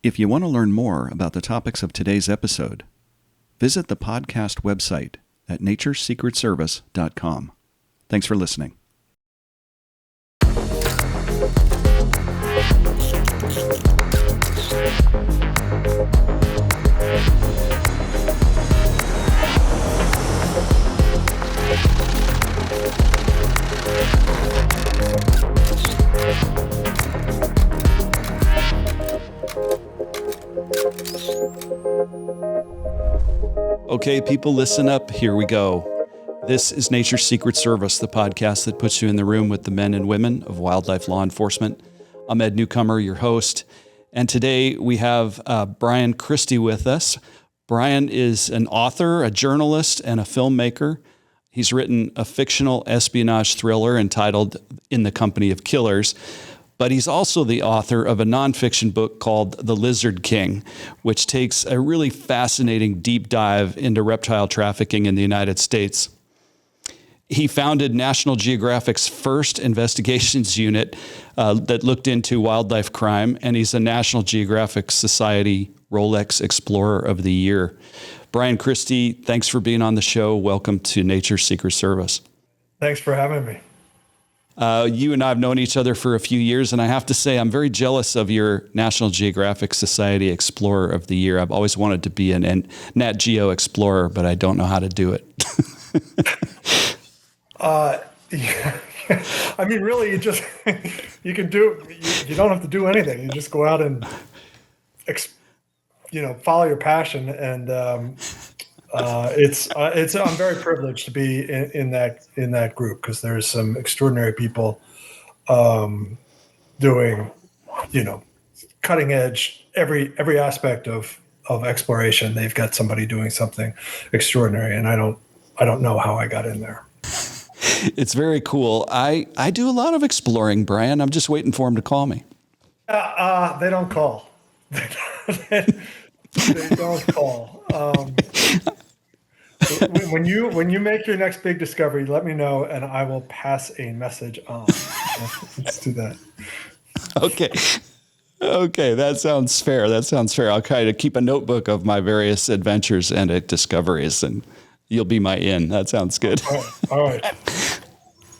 If you want to learn more about the topics of today's episode, visit the podcast website at naturesecretservice.com. Thanks for listening. Okay, people, listen up. Here we go. This is Nature's Secret Service, the podcast that puts you in the room with the men and women of wildlife law enforcement. I'm Ed Newcomer, your host, and today we have Bryan Christy with us. Bryan is an author, a journalist, and a filmmaker. He's written a fictional espionage thriller entitled In the Company of Killers, but he's also the author of a nonfiction book called The Lizard King, which takes a really fascinating deep dive into reptile trafficking in the United States. He founded National Geographic's first investigations unit that looked into wildlife crime, and he's a National Geographic Society Rolex Explorer of the Year. Bryan Christy, thanks for being on the show. Welcome to Nature's Secret Service. Thanks for having me. You and I have known each other for a few years, and I have to say I'm very jealous of your National Geographic Society Explorer of the Year. I've always wanted to be an Nat Geo Explorer, but I don't know how to do it. Yeah. I mean, really, you can do, you don't have to do anything. You just go out and, follow your passion. And I'm very privileged to be in that group, because there's some extraordinary people doing, cutting edge, every aspect of exploration. They've got somebody doing something extraordinary, and I don't know how I got in there. It's very cool. I do a lot of exploring, Bryan. I'm just waiting for him to call me. They don't call. They don't call. When you make your next big discovery, let me know, and I will pass a message on. Let's do that. Okay, that sounds fair. I'll try to keep a notebook of my various adventures and discoveries, and you'll be my in. That sounds good. All right.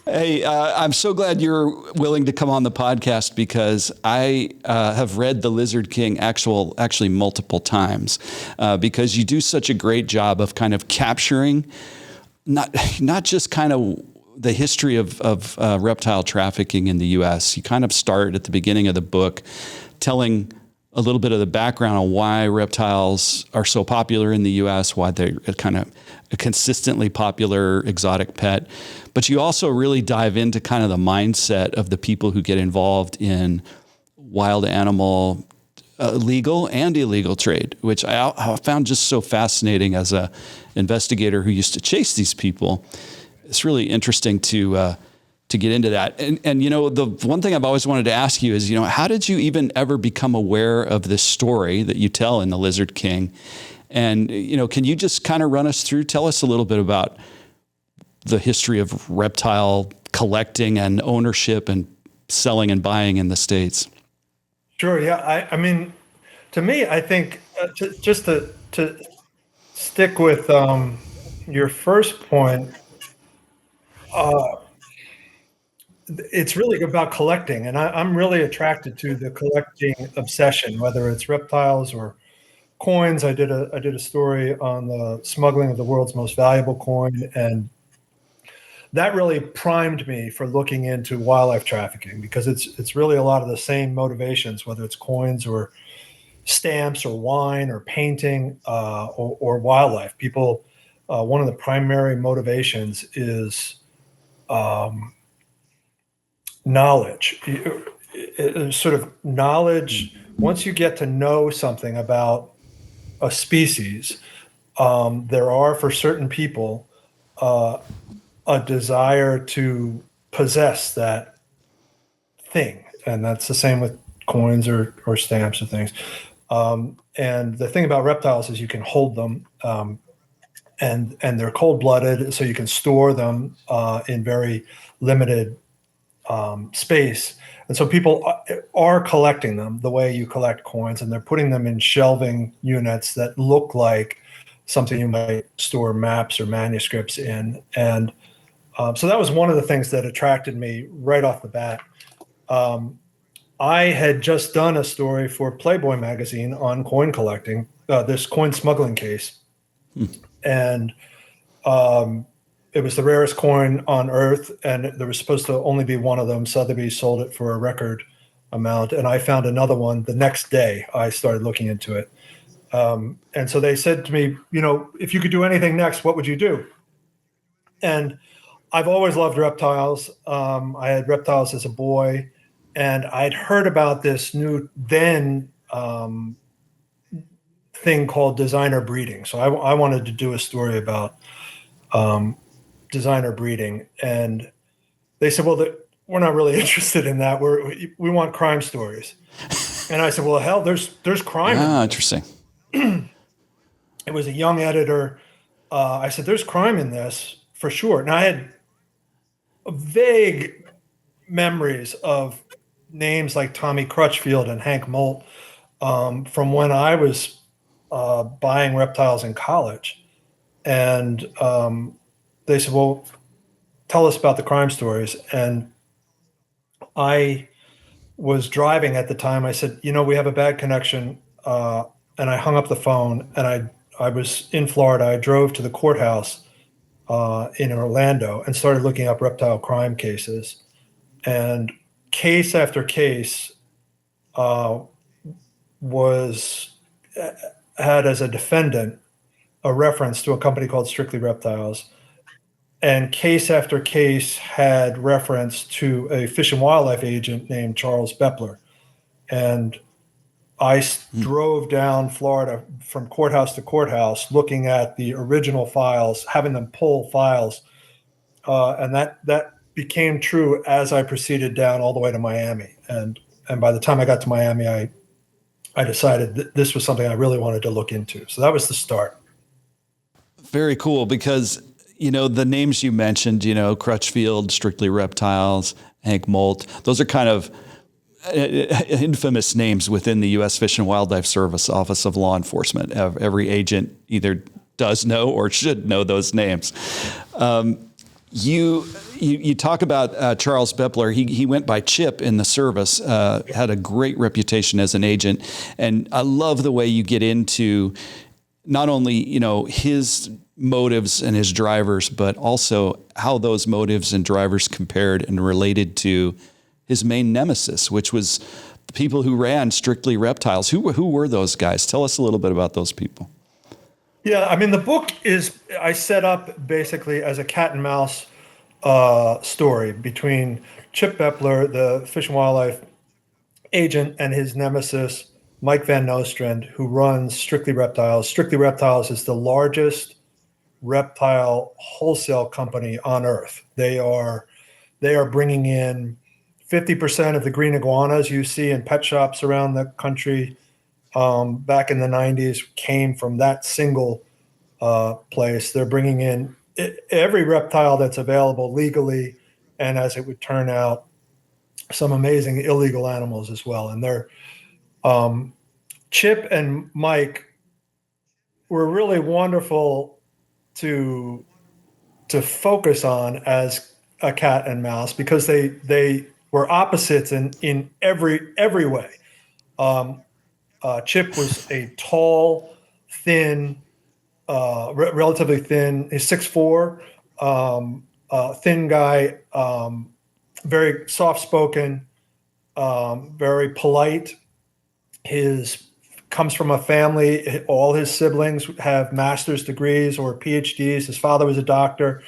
Hey, I'm so glad you're willing to come on the podcast, because I have read The Lizard King actually multiple times, because you do such a great job of kind of capturing not just kind of the history of reptile trafficking in the U.S. You kind of start at the beginning of the book telling a little bit of the background on why reptiles are so popular in the U.S., why they're kind of a consistently popular exotic pet. But you also really dive into kind of the mindset of the people who get involved in wild animal legal and illegal trade, which I found just so fascinating as a investigator who used to chase these people. It's really interesting to get into that. And the one thing I've always wanted to ask you is, how did you even ever become aware of this story that you tell in The Lizard King? And, can you just kind of run us through, tell us a little bit about the history of reptile collecting and ownership and selling and buying in the States? Sure. Yeah. I mean, to me, I think just to stick with your first point, it's really about collecting, and I'm really attracted to the collecting obsession, whether it's reptiles or coins. I did a story on the smuggling of the world's most valuable coin, and that really primed me for looking into wildlife trafficking, because it's really a lot of the same motivations, whether it's coins or stamps or wine or painting or wildlife. People, one of the primary motivations is knowledge, sort of knowledge. Once you get to know something about a species, there are, for certain people, a desire to possess that thing. And that's the same with coins or stamps or things. And the thing about reptiles is you can hold them, and they're cold-blooded, so you can store them in very limited space. And so people are collecting them the way you collect coins, and they're putting them in shelving units that look like something you might store maps or manuscripts in. And so that was one of the things that attracted me right off the bat. I had just done a story for Playboy magazine on coin collecting, this coin smuggling case. And it was the rarest coin on earth, and there was supposed to only be one of them. Sotheby's sold it for a record amount, and I found another one the next day. I started looking into it. And so they said to me, if you could do anything next, what would you do? And I've always loved reptiles. I had reptiles as a boy, and I'd heard about this new thing called designer breeding. So I wanted to do a story about designer breeding, and they said, well, we're not really interested in that. We want crime stories. And I said, well, hell, there's crime. Interesting. It was a young editor. I said, there's crime in this for sure. And I had vague memories of names like Tommy Crutchfield and Hank Molt from when I was buying reptiles in college. And they said, well, tell us about the crime stories. And I was driving at the time. I said, we have a bad connection. And I hung up the phone, and I was in Florida. I drove to the courthouse in Orlando and started looking up reptile crime cases. And case after case had as a defendant a reference to a company called Strictly Reptiles. And case after case had reference to a fish and wildlife agent named Charles Bepler. And I drove down Florida from courthouse to courthouse looking at the original files, having them pull files. And that became true as I proceeded down all the way to Miami. And by the time I got to Miami, I decided that this was something I really wanted to look into. So that was the start. Very cool, because the names you mentioned, Crutchfield, Strictly Reptiles, Hank Molt, those are kind of infamous names within the U.S. Fish and Wildlife Service Office of Law Enforcement. Every agent either does know or should know those names. You talk about Charles Bepler. He went by Chip in the service, had a great reputation as an agent. And I love the way you get into not only, his motives and his drivers, but also how those motives and drivers compared and related to his main nemesis, which was the people who ran Strictly Reptiles. Who were those guys? Tell us a little bit about those people. Yeah, I mean, the book I set up basically as a cat and mouse story between Chip Bepler, the Fish and Wildlife agent, and his nemesis, Mike Van Nostrand, who runs Strictly Reptiles. Strictly Reptiles is the largest reptile wholesale company on earth. They are bringing in 50% of the green iguanas you see in pet shops around the country back in the 90s came from that single place. They're bringing in every reptile that's available legally, and as it would turn out, some amazing illegal animals as well. And they're Chip and Mike were really wonderful to focus on as a cat and mouse, because they were opposites in every way. Chip was a tall, thin, relatively thin. He's 6'4", thin guy, very soft-spoken, very polite. Comes from a family. All his siblings have master's degrees or PhDs. His father was a doctor.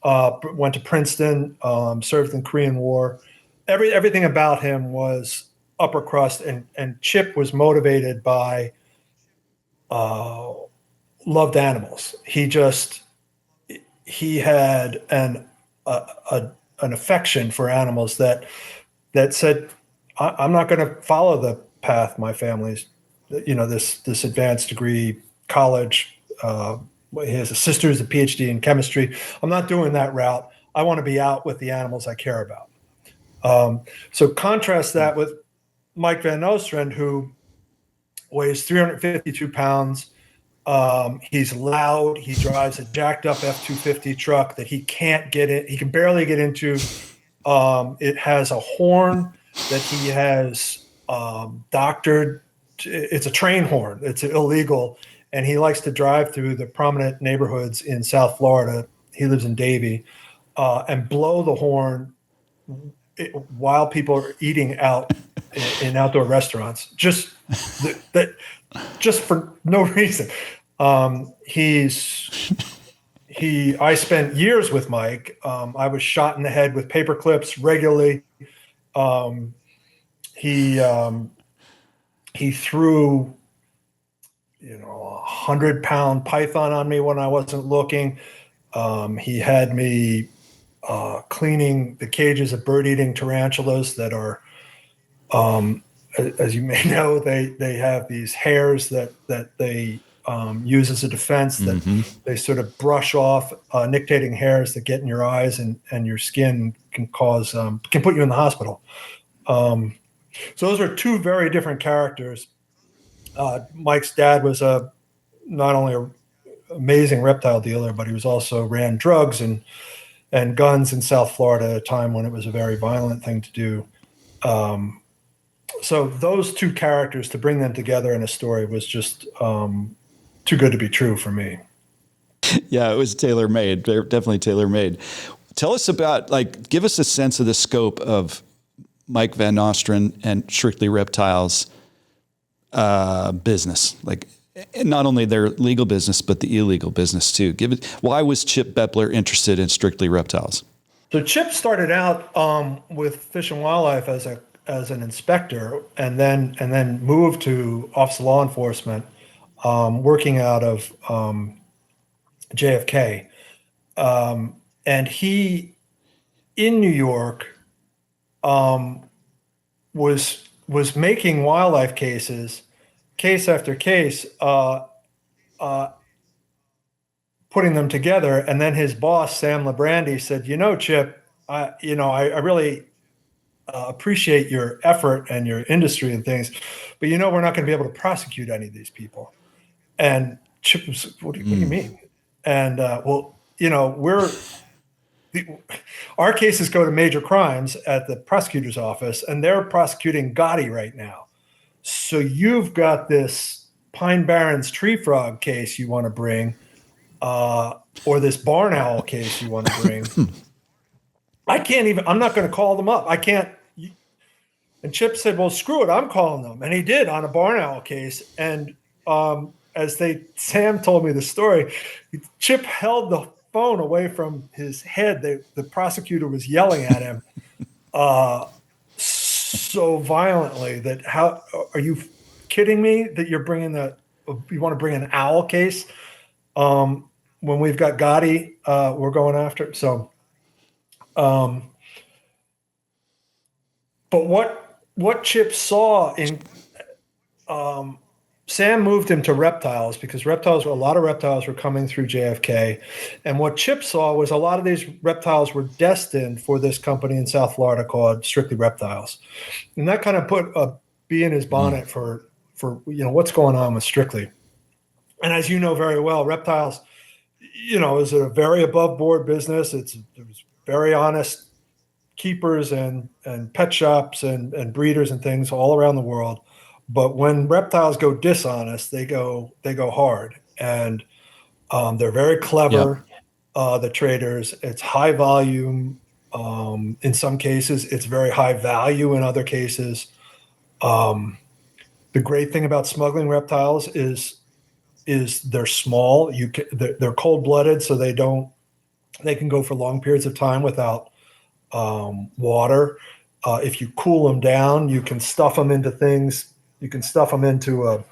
Went to Princeton. Served in the Korean War. Everything about him was upper crust, and Chip was motivated by loved animals. He had an affection for animals that said, I'm not going to follow the path my family's, this advanced degree college. He has a sister who's a PhD in chemistry. I'm not doing that route. I want to be out with the animals I care about. So contrast that with Mike Van Nostrand, who weighs 352 pounds. He's loud. He drives a jacked up F-250 truck that he can't get in. He can barely get into. It has a horn that he has doctored. It's a train horn. It's illegal. And he likes to drive through the prominent neighborhoods in South Florida. He lives in Davie, and blow the horn while people are eating out in outdoor restaurants, just for no reason. I spent years with Mike. I was shot in the head with paper clips regularly. He threw, 100-pound python on me when I wasn't looking. He had me cleaning the cages of bird-eating tarantulas that are, as you may know, they have these hairs that they use as a defense that they sort of brush off, nictating hairs that get in your eyes and your skin can cause can put you in the hospital. So those are two very different characters. Mike's dad was not only an amazing reptile dealer, but he was also ran drugs and guns in South Florida at a time when it was a very violent thing to do. So those two characters, to bring them together in a story was just too good to be true for me. Yeah, it was tailor-made. They're definitely tailor-made. Tell us about, give us a sense of the scope of Mike Van Nostrand and Strictly Reptiles business. Not only their legal business, but the illegal business too. Why was Chip Bepler interested in Strictly Reptiles? So Chip started out with Fish and Wildlife as an inspector, and then moved to Office of Law Enforcement, working out of JFK. And he, in New York, was making wildlife cases, case after case, putting them together. And then his boss, Sam Labrandy, said, Chip, I really appreciate your effort and your industry and things, but we're not going to be able to prosecute any of these people. And Chip was, what do you mean? And our cases go to major crimes at the prosecutor's office, and they're prosecuting Gotti right now. So you've got this Pine Barrens tree frog case you want to bring, or this barn owl case you want to bring. I'm not going to call them up. I can't. And Chip said, well, screw it. I'm calling them. And he did on a barn owl case. And Sam told me the story, Chip held the phone away from his head. The prosecutor was yelling at him so violently that, how are you kidding me that you want to bring an owl case when we've got Gotti we're going after. So, but what Chip saw in Sam moved him to reptiles because a lot of reptiles were coming through JFK. And what Chip saw was a lot of these reptiles were destined for this company in South Florida called Strictly Reptiles. And that kind of put a bee in his bonnet for what's going on with Strictly. And as you know very well, reptiles, is a very above board business. There's very honest keepers and pet shops and breeders and things all around the world. But when reptiles go dishonest, they go hard, and they're very clever. Yep. The traders, it's high volume. In some cases, it's very high value. In other cases, the great thing about smuggling reptiles is they're small. They're cold blooded, so they can go for long periods of time without water. If you cool them down, you can stuff them into things. You can stuff them into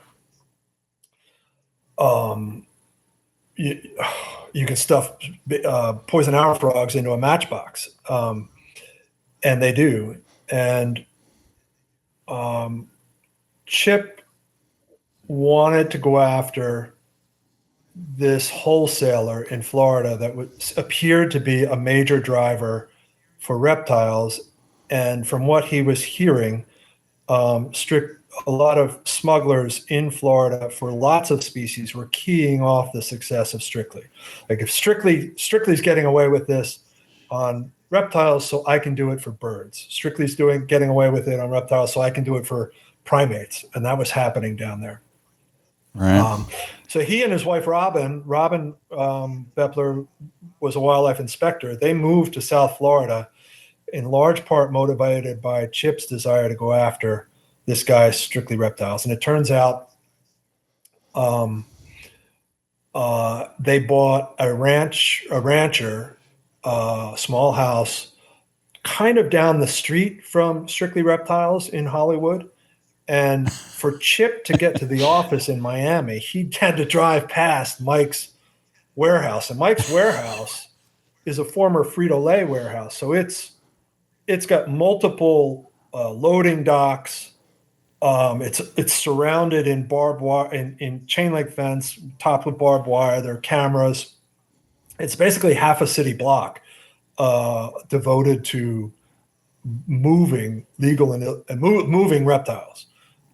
you can stuff poison arrow frogs into a matchbox, and they do. And Chip wanted to go after this wholesaler in Florida that appeared to be a major driver for reptiles, And from what he was hearing, a lot of smugglers in Florida for lots of species were keying off the success of Strictly. Like if Strictly's getting away with this on reptiles, so I can do it for birds. Strictly's getting away with it on reptiles, so I can do it for primates. And that was happening down there. Right. So he and his wife, Robin Bepler was a wildlife inspector. They moved to South Florida in large part motivated by Chip's desire to go after this guy's Strictly Reptiles. And it turns out they bought a rancher, small house, kind of down the street from Strictly Reptiles in Hollywood. And for Chip to get to the office in Miami, he had to drive past Mike's warehouse. And Mike's warehouse is a former Frito-Lay warehouse. So it's got multiple loading docks. It's surrounded in barbed wire, in chain link fence, topped with barbed wire. There are cameras. It's basically half a city block devoted to moving legal and moving reptiles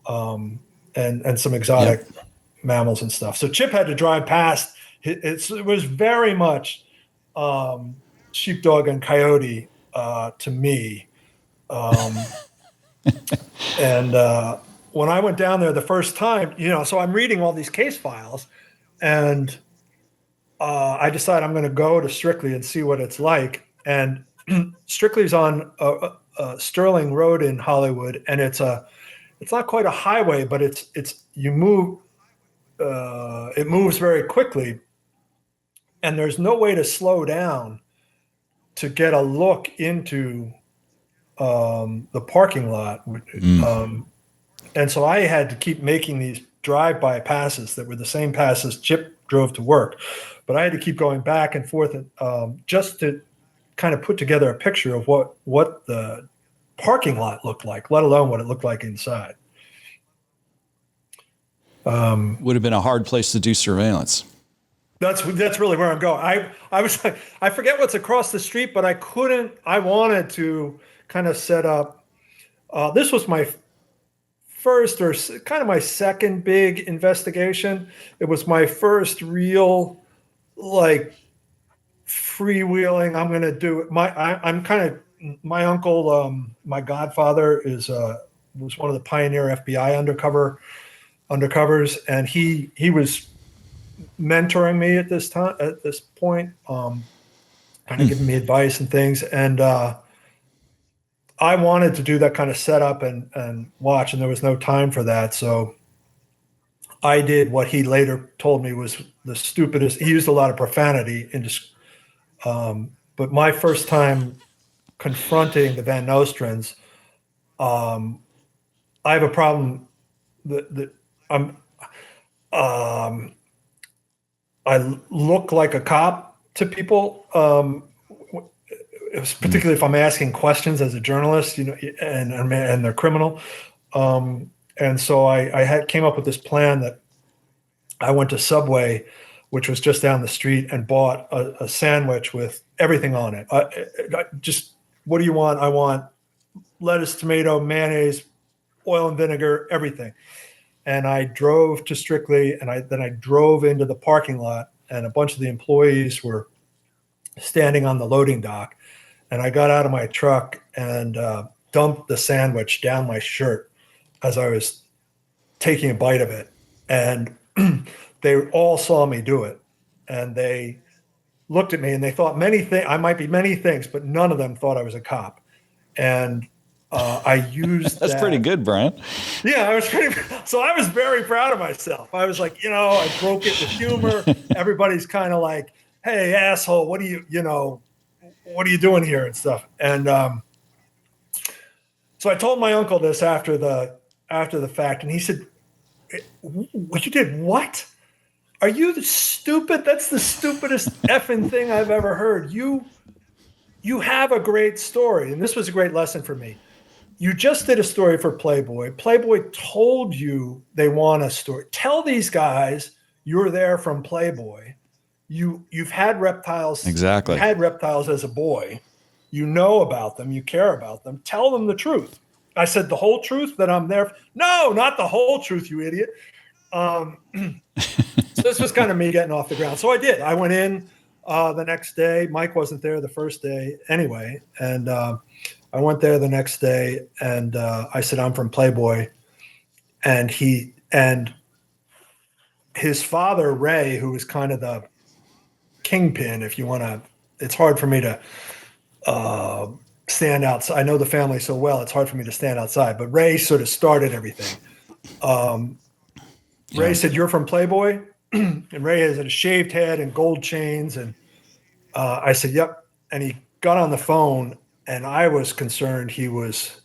and some exotic mammals and stuff. So Chip had to drive past. It was very much sheepdog and coyote to me. And when I went down there the first time, so I'm reading all these case files, and I decide I'm going to go to Strictly and see what it's like. And Strictly's on Sterling Road in Hollywood, and it's not quite a highway, but it moves very quickly, and there's no way to slow down to get a look into the parking lot. And so I had to keep making these drive-by passes that were the same passes Chip drove to work, but I had to keep going back and forth just to kind of put together a picture of what the parking lot looked like, let alone what it looked like inside. Would have been a hard place to do surveillance. That's really where I'm going. I was like, I forget what's across the street, but I wanted to kind of set up. This was my first or kind of my second big investigation. It was my first real, like, freewheeling. I'm going to do it. My uncle, my godfather was one of the pioneer FBI undercovers, and he was mentoring me at this point, kind of giving me advice and things. And I wanted to do that kind of setup and watch, and there was no time for that. So I did what he later told me was the stupidest. He used a lot of profanity but my first time confronting the Van Nostrands, I have a problem that I look like a cop to people, particularly if I'm asking questions as a journalist, and they're criminal. And so I came up with this plan that I went to Subway, which was just down the street, and bought a sandwich with everything on it. Just, what do you want? I want lettuce, tomato, mayonnaise, oil and vinegar, everything. And I drove to Strictly, and then I drove into the parking lot, and a bunch of the employees were standing on the loading dock. And I got out of my truck and dumped the sandwich down my shirt as I was taking a bite of it. And they all saw me do it. And they looked at me, and they thought I might be many things, but none of them thought I was a cop. And I used That's pretty good, Bryan. Yeah, so I was very proud of myself. I was like, I broke it with humor. Everybody's kind of like, hey, asshole, what are you doing here and stuff. And so I told my uncle this after the fact, and he said, you did what? Are you stupid? That's the stupidest effing thing I've ever heard. You have a great story. And this was a great lesson for me. You just did a story for Playboy. Playboy told you they want a story. Tell these guys you're there from Playboy. You've had reptiles. Exactly. You had reptiles as a boy. You know about them. You care about them. Tell them the truth. I said, the whole truth that I'm there. No, not the whole truth, you idiot. So this was kind of me getting off the ground. So I did. I went in the next day. Mike wasn't there the first day anyway. And I went there the next day and I said, I'm from Playboy. And his father, Ray, who was kind of the kingpin, if you want to, it's hard for me to stand outside. I know the family so well, it's hard for me to stand outside, but Ray sort of started everything. Ray said, you're from Playboy? And Ray has a shaved head and gold chains. And I said, yep. And he got on the phone and I was concerned he was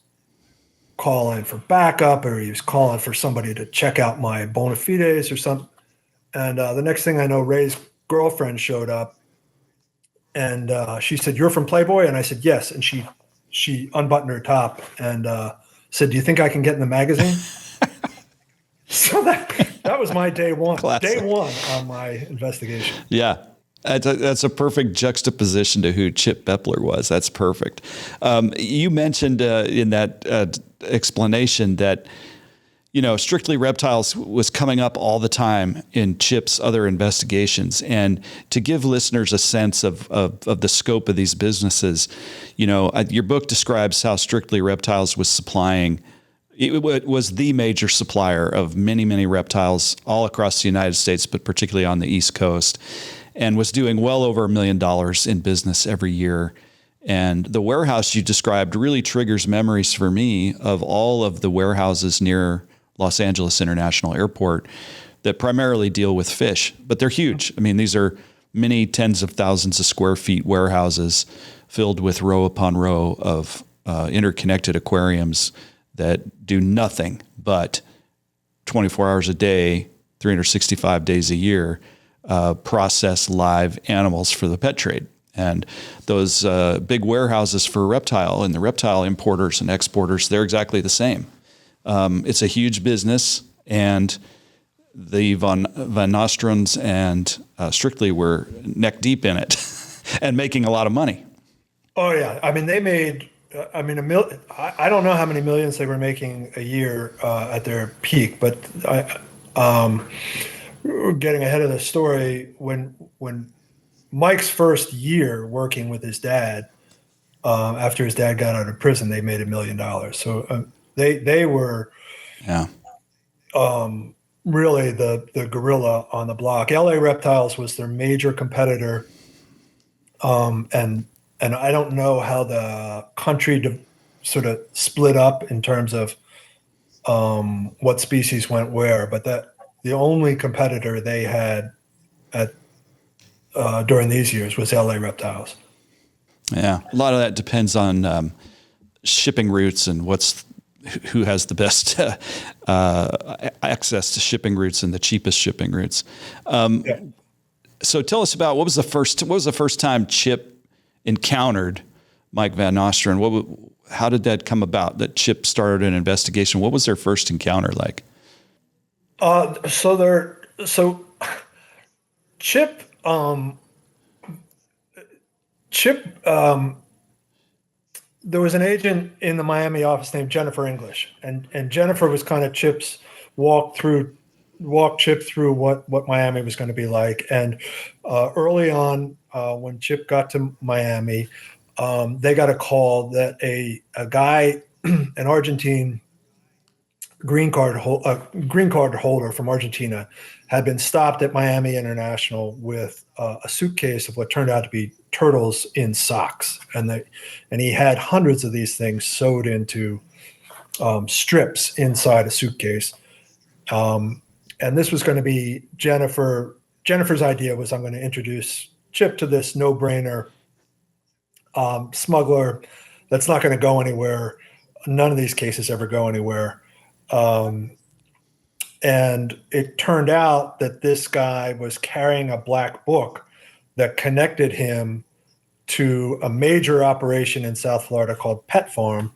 calling for backup or he was calling for somebody to check out my bona fides or something. And the next thing I know, Ray's girlfriend showed up and she said, you're from Playboy? And I said, yes. And she unbuttoned her top and said, do you think I can get in the magazine? So that was my day one. Classic. Day one on my investigation. Yeah. That's a perfect juxtaposition to who Chip Bepler was. That's perfect. You mentioned in that explanation that, Strictly Reptiles was coming up all the time in Chip's other investigations. And to give listeners a sense of the scope of these businesses, your book describes how Strictly Reptiles was supplying. It was the major supplier of many, many reptiles all across the United States, but particularly on the East Coast, and was doing well over $1 million in business every year. And the warehouse you described really triggers memories for me of all of the warehouses near Los Angeles International Airport that primarily deal with fish, but they're huge. I mean, these are many tens of thousands of square feet warehouses filled with row upon row of interconnected aquariums that do nothing but 24 hours a day, 365 days a year, process live animals for the pet trade. And those big warehouses for reptile and the reptile importers and exporters, they're exactly the same. It's a huge business, and the Van Nostrands and Strictly were neck deep in it and making a lot of money. Oh, yeah. I mean, they made, I don't know how many millions they were making a year at their peak, but getting ahead of the story, when Mike's first year working with his dad, after his dad got out of prison, they made $1 million. So they were really the gorilla on the block. LA Reptiles was their major competitor, and I don't know how the country sort of split up in terms of what species went where, but the only competitor they had during these years was LA Reptiles. Yeah, a lot of that depends on shipping routes and who has the best access to shipping routes and the cheapest shipping routes. So tell us about what was the first time Chip encountered Mike Van Nostrand? How did that come about? That Chip started an investigation. What was their first encounter like? Chip, there was an agent in the Miami office named Jennifer English, and Jennifer was kind of Chip's walk Chip through what Miami was going to be like. And early on, when Chip got to Miami, they got a call that a guy, an Argentine green card holder from Argentina, had been stopped at Miami International with a suitcase of what turned out to be turtles in socks, and he had hundreds of these things sewed into strips inside a suitcase. And this was going to be Jennifer's idea was, I'm going to introduce Chip to this no-brainer smuggler that's not going to go anywhere. None of these cases ever go anywhere. And it turned out that this guy was carrying a black book that connected him to a major operation in South Florida called Pet Farm,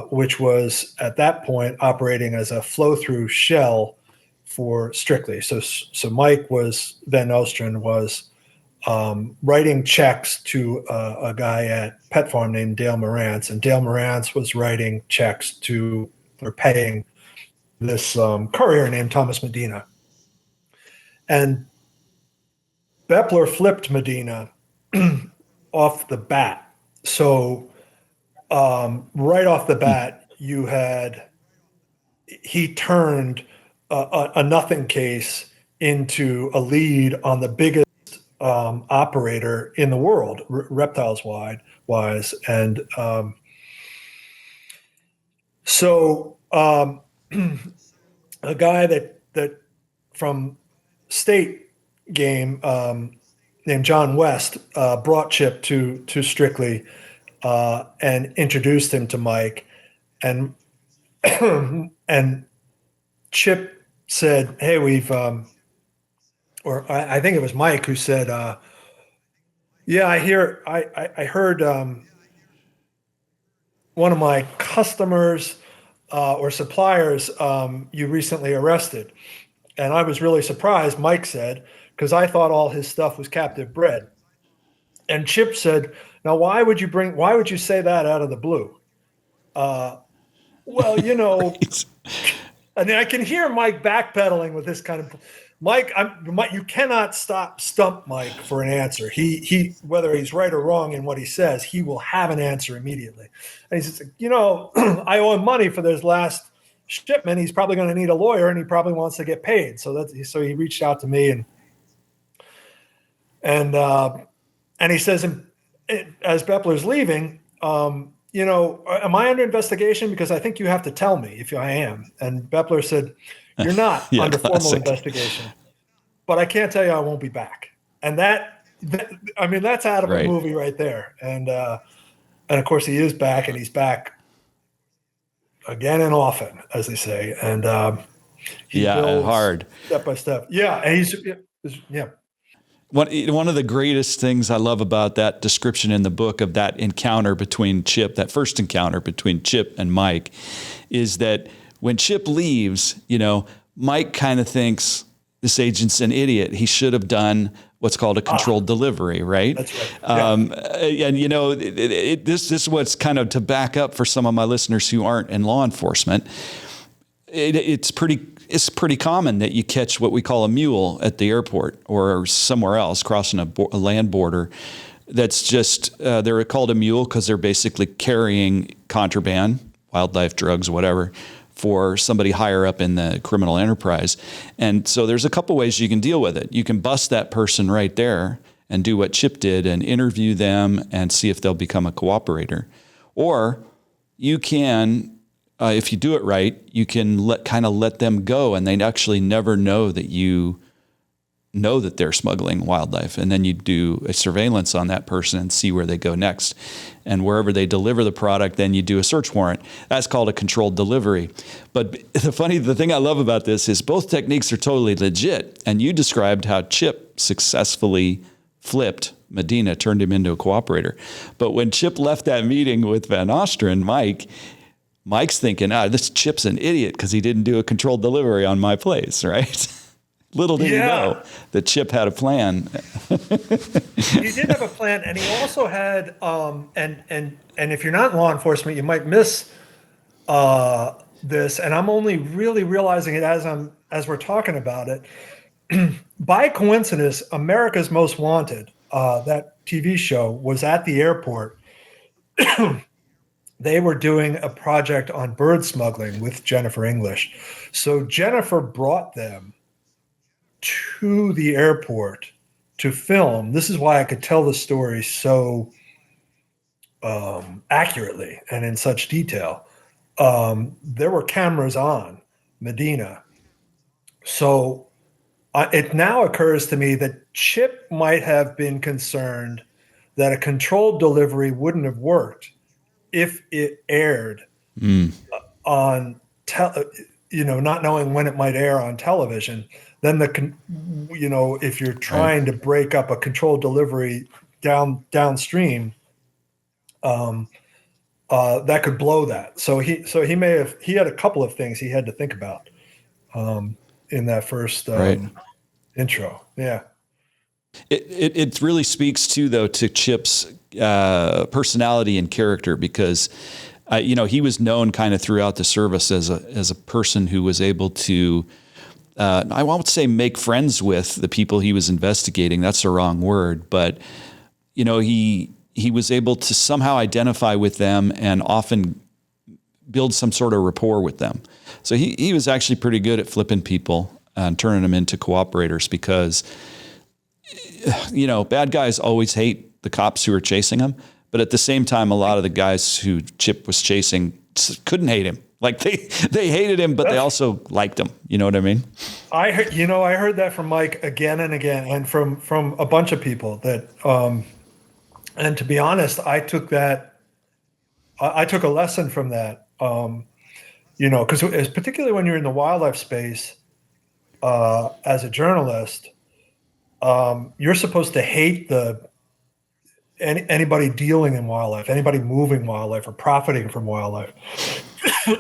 which was at that point operating as a flow-through shell for Strictly. So Mike Van Nostrand was writing checks to a guy at Pet Farm named Dale Morantz, and Dale Morantz was writing checks to or paying this courier named Thomas Medina. And Bepler flipped Medina off the bat. So right off the bat, he turned a nothing case into a lead on the biggest operator in the world, reptiles wise. And so a guy that from State Game named John West brought Chip to Strictly and introduced him to Mike, and and Chip said, "Hey, or I think it was Mike who said, yeah, I heard one of my customers or suppliers you recently arrested." And I was really surprised, Mike said, because I thought all his stuff was captive bred. And Chip said, "Now, why would you say that out of the blue?" Well, Right. I mean, I can hear Mike backpedaling with this kind of Mike. You cannot stump Mike for an answer. He whether he's right or wrong in what he says, he will have an answer immediately. And he says, I owe him money for this last shipment. He's probably going to need a lawyer, and he probably wants to get paid. So he reached out to me, and he says, as Bepler's leaving, am I under investigation? Because I think you have to tell me if I am. And Bepler said, "You're not Yeah, under formal classic. investigation, but I can't tell you I won't be back." And that's out of Right. a movie right there. And of course he is back, and he's back again and often, as they say. And he builds hard. step by step. Yeah, and yeah. One of the greatest things I love about that description in the book of that encounter between Chip, that first encounter between Chip and Mike, is that when Chip leaves, Mike kind of thinks this agent's an idiot. He should have done what's called a controlled delivery, right? That's right. Yeah. And this is what's kind of to back up for some of my listeners who aren't in law enforcement. It's pretty common that you catch what we call a mule at the airport or somewhere else crossing a land border. That's just, they're called a mule because they're basically carrying contraband, wildlife, drugs, whatever, for somebody higher up in the criminal enterprise. And so there's a couple ways you can deal with it. You can bust that person right there and do what Chip did and interview them and see if they'll become a cooperator. Or you can, if you do it right, you can let them go, and they actually never know that you know that they're smuggling wildlife. And then you do a surveillance on that person and see where they go next. And wherever they deliver the product, then you do a search warrant. That's called a controlled delivery. But the thing I love about this is both techniques are totally legit. And you described how Chip successfully flipped Medina, turned him into a cooperator. But when Chip left that meeting with Van Nostrand, Mike's thinking, this Chip's an idiot because he didn't do a controlled delivery on my place, right? Little did he know that Chip had a plan. He did have a plan, and he also had, and if you're not in law enforcement, you might miss this, and I'm only really realizing it as we're talking about it. By coincidence, America's Most Wanted, that TV show, was at the airport. They were doing a project on bird smuggling with Jennifer English. So Jennifer brought them to the airport to film. This is why I could tell the story so accurately and in such detail. There were cameras on Medina. So it now occurs to me that Chip might have been concerned that a controlled delivery wouldn't have worked if it aired on not knowing when it might air on television. Then if you're trying to break up a controlled delivery downstream, that could blow that. So he had a couple of things he had to think about in that first intro. Yeah. It really speaks to, though, to Chip's personality and character, because he was known kind of throughout the service as a person who was able to, I won't say make friends with the people he was investigating. That's the wrong word, but he was able to somehow identify with them and often build some sort of rapport with them. So he was actually pretty good at flipping people and turning them into cooperators, because bad guys always hate the cops who are chasing them. But at the same time, a lot of the guys who Chip was chasing couldn't hate him. Like they hated him, but they also liked him. You know what I mean? I heard that from Mike again and again, and from a bunch of people that, and to be honest, I took a lesson from that. Because particularly when you're in the wildlife space, as a journalist, you're supposed to hate anybody dealing in wildlife, anybody moving wildlife or profiting from wildlife.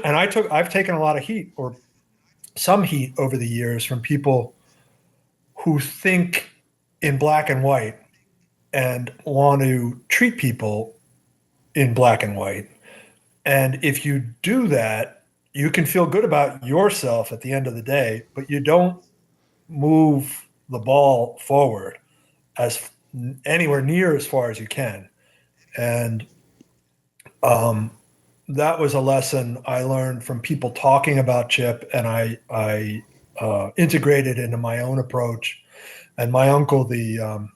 And I've taken a lot of heat, or some heat, over the years from people who think in black and white and want to treat people in black and white. And if you do that, you can feel good about yourself at the end of the day, but you don't move the ball forward as anywhere near as far as you can. And that was a lesson I learned from people talking about Chip, and I integrated into my own approach. And my uncle, the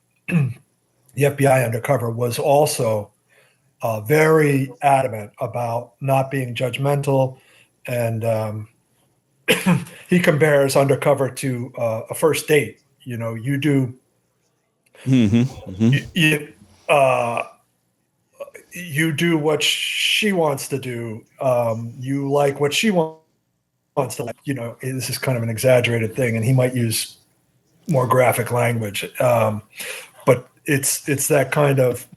FBI undercover, was also very adamant about not being judgmental, and he compares undercover to a first date. You do. You do what she wants to do. You like what she wants to like. This is kind of an exaggerated thing, and he might use more graphic language. But it's that kind of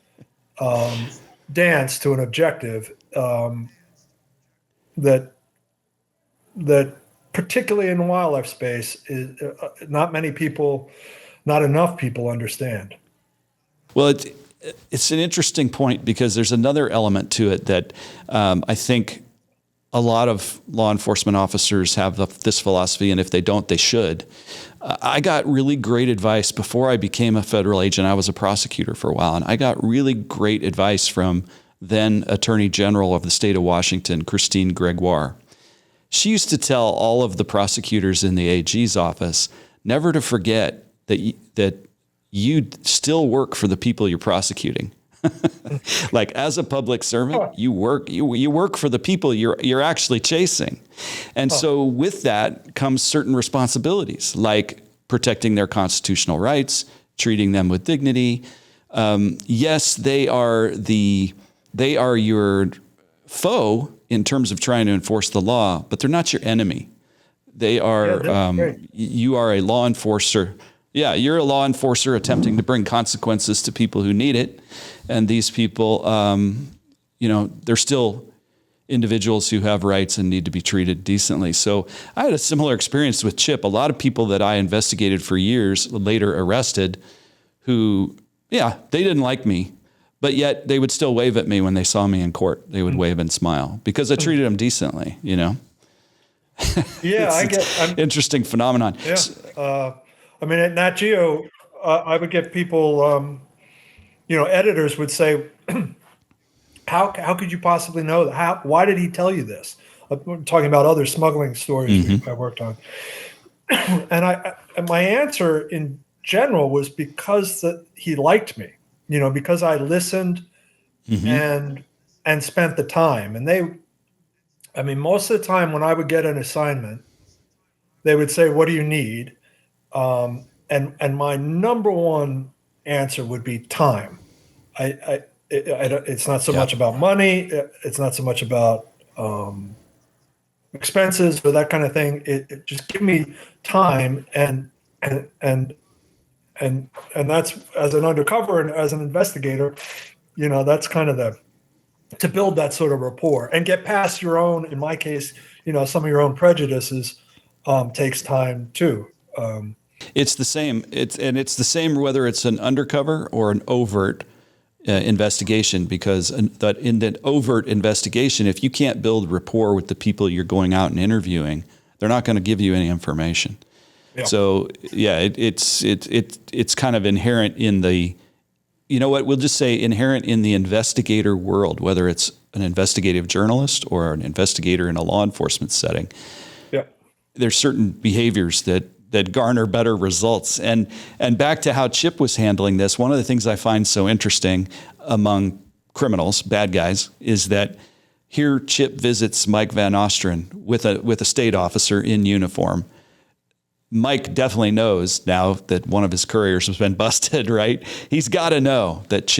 dance to an objective that particularly in the wildlife space is not enough people understand. Well, it's an interesting point, because there's another element to it that I think a lot of law enforcement officers have this philosophy, and if they don't, they should. I got really great advice before I became a federal agent. I was a prosecutor for a while, and I got really great advice from then Attorney General of the state of Washington, Christine Gregoire. She used to tell all of the prosecutors in the AG's office never to forget that you still work for the people you're prosecuting. Like, as a public servant, you work for the people you're actually chasing. And so with that comes certain responsibilities, like protecting their constitutional rights, treating them with dignity. Yes, they are your foe in terms of trying to enforce the law, but they're not your enemy. They are, you are a law enforcer. Yeah, you're a law enforcer attempting to bring consequences to people who need it. And these people, they're still individuals who have rights and need to be treated decently. So I had a similar experience with Chip. A lot of people that I investigated for years, later arrested, who, they didn't like me, but yet they would still wave at me when they saw me in court. They would wave and smile because I treated them decently, Yeah, it's an interesting phenomenon. Yeah. At Nat Geo, I would get people, editors would say, how could you possibly know that? Why did he tell you this? I'm talking about other smuggling stories I worked on. And my answer in general was because he liked me, because I listened and spent the time. And most of the time when I would get an assignment, they would say, "What do you need?" And my number one answer would be time. It's not so much about money. It's not so much about expenses or that kind of thing. It just give me time, and that's, as an undercover and as an investigator, that's kind of to build that sort of rapport and get past your own, in my case, some of your own prejudices takes time too. It's the same. It's the same whether it's an undercover or an overt investigation, because that in an overt investigation, if you can't build rapport with the people you're going out and interviewing, they're not going to give you any information. Yeah. So yeah, it's kind of inherent in the, you know what, we'll just say inherent in the investigator world, whether it's an investigative journalist or an investigator in a law enforcement setting. Yeah. There's certain behaviors that garner better results. And back to how Chip was handling this, one of the things I find so interesting among criminals, bad guys, is that here Chip visits Mike Van Nostrand with a state officer in uniform. Mike definitely knows now that one of his couriers has been busted, right? He's got to know that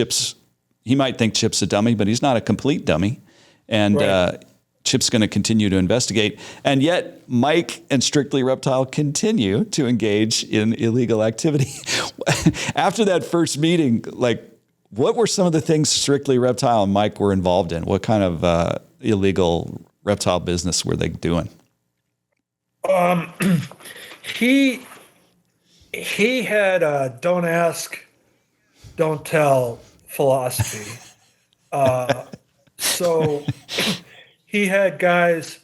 he might think Chip's a dummy, but he's not a complete dummy. And right. Chip's going to continue to investigate. And yet Mike and Strictly Reptile continue to engage in illegal activity. After that first meeting, like, what were some of the things Strictly Reptile and Mike were involved in? What kind of illegal reptile business were they doing? He had a don't ask, don't tell philosophy. So he had guys.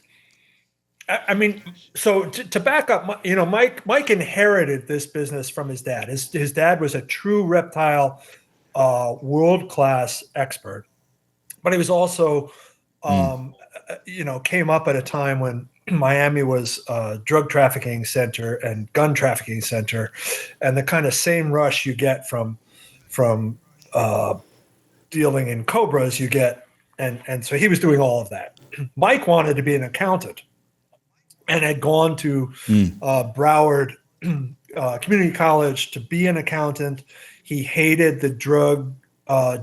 I mean, so to back up, you know, Mike inherited this business from his dad. His dad was a true reptile, world-class expert, but he was also, you know, came up at a time when Miami was a drug trafficking center and gun trafficking center, and the kind of same rush you get from dealing in cobras you get, and so he was doing all of that. Mike wanted to be an accountant and had gone to Broward Community College to be an accountant. He hated the drug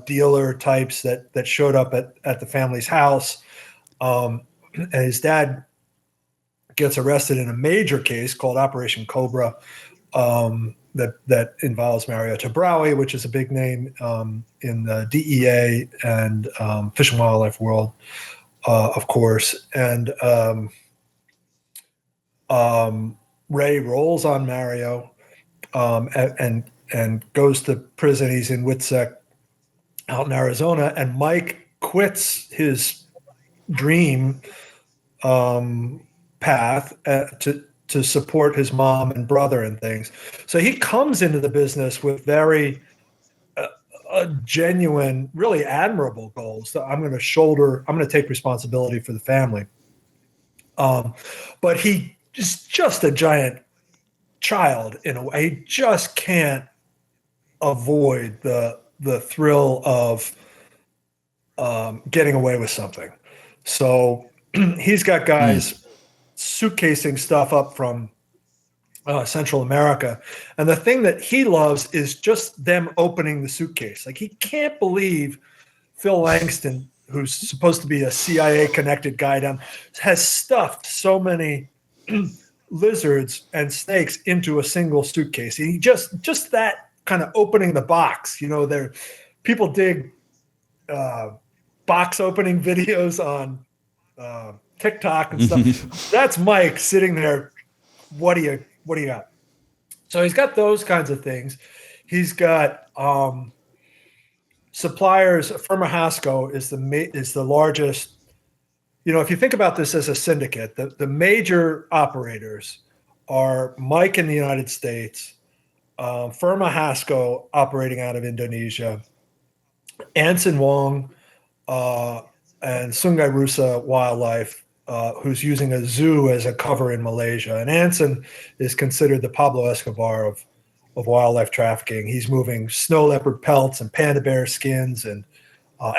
dealer types that showed up at the family's house, and his dad gets arrested in a major case called Operation Cobra that involves Mario Tabrawi, which is a big name in the DEA and Fish and Wildlife world, of course. And Ray rolls on Mario and goes to prison. He's in Witsec out in Arizona, and Mike quits his dream path to support his mom and brother and things. So he comes into the business with very genuine, really admirable goals that I'm going to take responsibility for the family. But he is just a giant child in a way. He just can't avoid the thrill of getting away with something. So he's got guys suitcasing stuff up from Central America. And the thing that he loves is just them opening the suitcase. Like, he can't believe Phil Langston, who's supposed to be a CIA connected guy has stuffed so many lizards and snakes into a single suitcase. He just that kind of opening the box, you know, people dig box opening videos on TikTok and stuff. That's Mike sitting there. What do you got? So he's got those kinds of things. He's got suppliers. Firma Hasco is the largest. You know, if you think about this as a syndicate, the major operators are Mike in the United States, Firma Hasco operating out of Indonesia, Anson Wong, and Sungai Rusa Wildlife, who's using a zoo as a cover in Malaysia. And Anson is considered the Pablo Escobar of wildlife trafficking. He's moving snow leopard pelts and panda bear skins and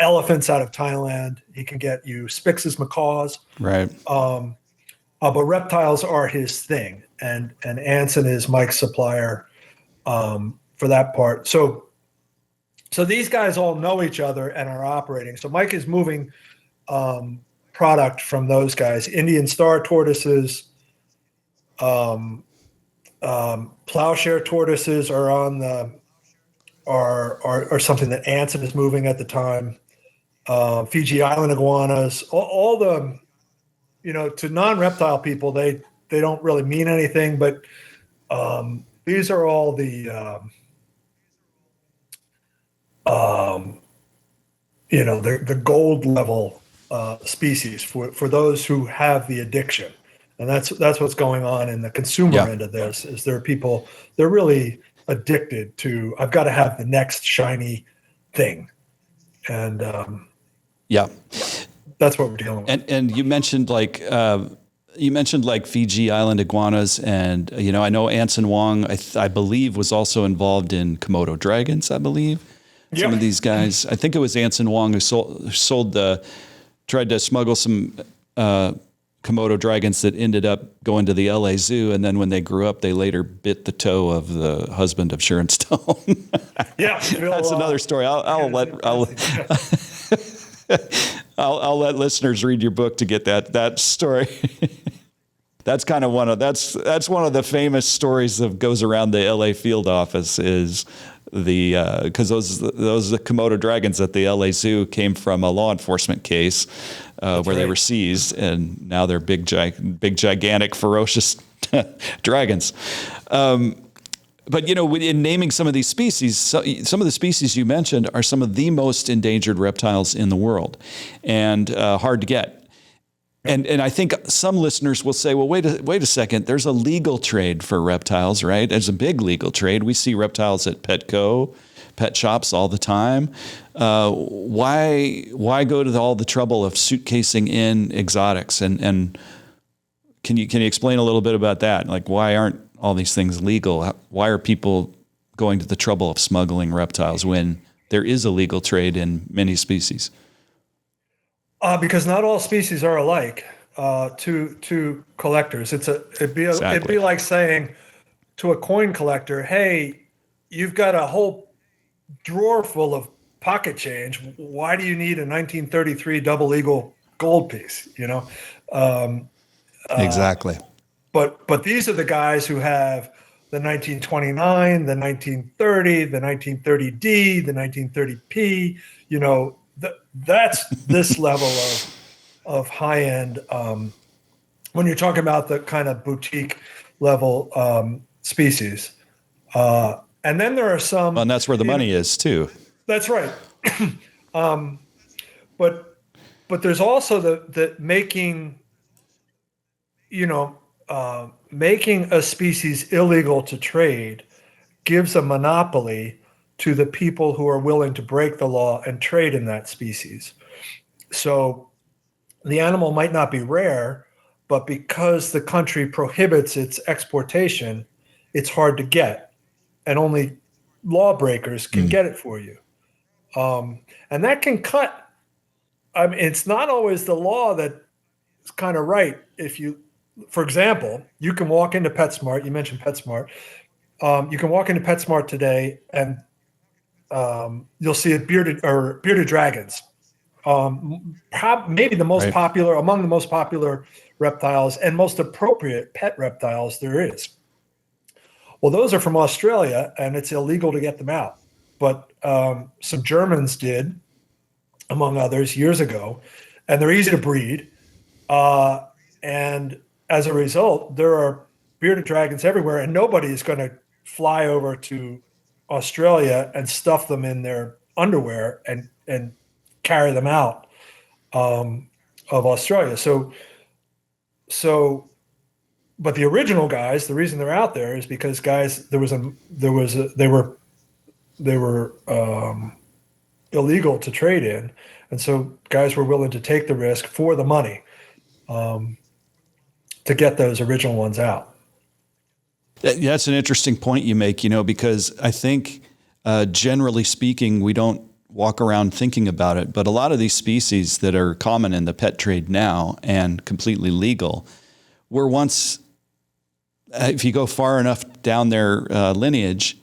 elephants out of Thailand. He can get you Spix's macaws. Right. But reptiles are his thing. And Anson is Mike's supplier for that part. So these guys all know each other and are operating. So Mike is moving product from those guys. Indian star tortoises, plowshare tortoises are on are something that Anson is moving at the time. Fiji Island iguanas, all the, you know, to non-reptile people, they don't really mean anything, but these are all the um, the gold level species for those who have the addiction, and that's what's going on in the consumer Yeah. end of this. Is there are people, they're really addicted to, I've got to have the next shiny thing, and Yeah. that's what we're dealing with. And you mentioned like Fiji Island iguanas, and I know Anson Wong, I believe, was also involved in Komodo dragons. I believe some Yep. of these guys. I think it was Anson Wong who tried to smuggle some Komodo dragons that ended up going to the LA Zoo, and then when they grew up, they later bit the toe of the husband of Sharon Stone. Yeah, That's another story. I'll let listeners read your book to get that story. That's kind of one of the famous stories that goes around the LA field office, is because those Komodo dragons at the LA Zoo came from a law enforcement case where they were seized, and now they're big gigantic ferocious dragons. But in naming some of these species, some of the species you mentioned are some of the most endangered reptiles in the world, and hard to get. And I think some listeners will say, well, wait a second. There's a legal trade for reptiles, right? There's a big legal trade. We see reptiles at Petco, pet shops all the time. Why go to all the trouble of suitcasing in exotics? And can you explain a little bit about that? Like, why aren't all these things legal? Why are people going to the trouble of smuggling reptiles when there is a legal trade in many species? Because not all species are alike to collectors. It'd be like saying to a coin collector, "Hey, you've got a whole drawer full of pocket change. Why do you need a 1933 double eagle gold piece?" Exactly. But these are the guys who have the 1929, the 1930, the 1930D, the 1930P. That's this level of high end. When you're talking about the kind of boutique level species, and then there are some, and that's where the money is too. That's right. But there's also the making, making a species illegal to trade gives a monopoly to the people who are willing to break the law and trade in that species. So the animal might not be rare, but because the country prohibits its exportation, it's hard to get, and only lawbreakers can get it for you. And that can cut. I mean, it's not always the law that is kind of right. For example, you can walk into PetSmart. You mentioned PetSmart. You can walk into PetSmart today, and you'll see bearded dragons. Maybe the most popular, among the most popular reptiles and most appropriate pet reptiles there is. Well, those are from Australia, and it's illegal to get them out. But some Germans did, among others, years ago, and they're easy to breed. And as a result, there are bearded dragons everywhere, and nobody is going to fly over to Australia and stuff them in their underwear and carry them out of Australia. But the original guys, the reason they're out there is because they were illegal to trade in, and so guys were willing to take the risk for the money to get those original ones out. That's an interesting point you make, because I think generally speaking, we don't walk around thinking about it, but a lot of these species that are common in the pet trade now and completely legal were once, if you go far enough down their lineage,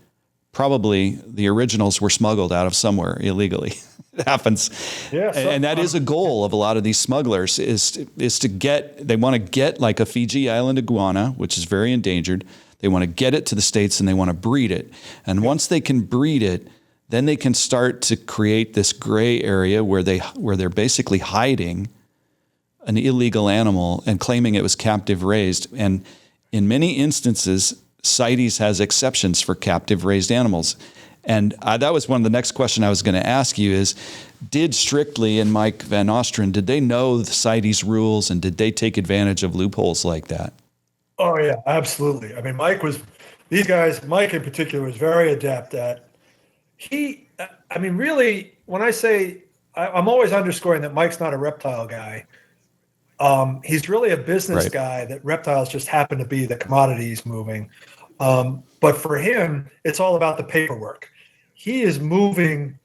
probably the originals were smuggled out of somewhere illegally. It happens. Yeah, and that is a goal of a lot of these smugglers they want to get like a Fiji Island iguana, which is very endangered. They want to get it to the States and they want to breed it. And once they can breed it, then they can start to create this gray area where they're basically hiding an illegal animal and claiming it was captive raised. And in many instances, CITES has exceptions for captive raised animals. And that was one of the next question I was going to ask you is, did Strictly and Mike Van Nostrand, did they know the CITES rules and did they take advantage of loopholes like that? Oh yeah, absolutely. I mean, Mike in particular was very adept at, really, when I say, I'm always underscoring that Mike's not a reptile guy. He's really a business Right. guy that reptiles just happen to be the commodities moving. But for him, it's all about the paperwork. He is moving.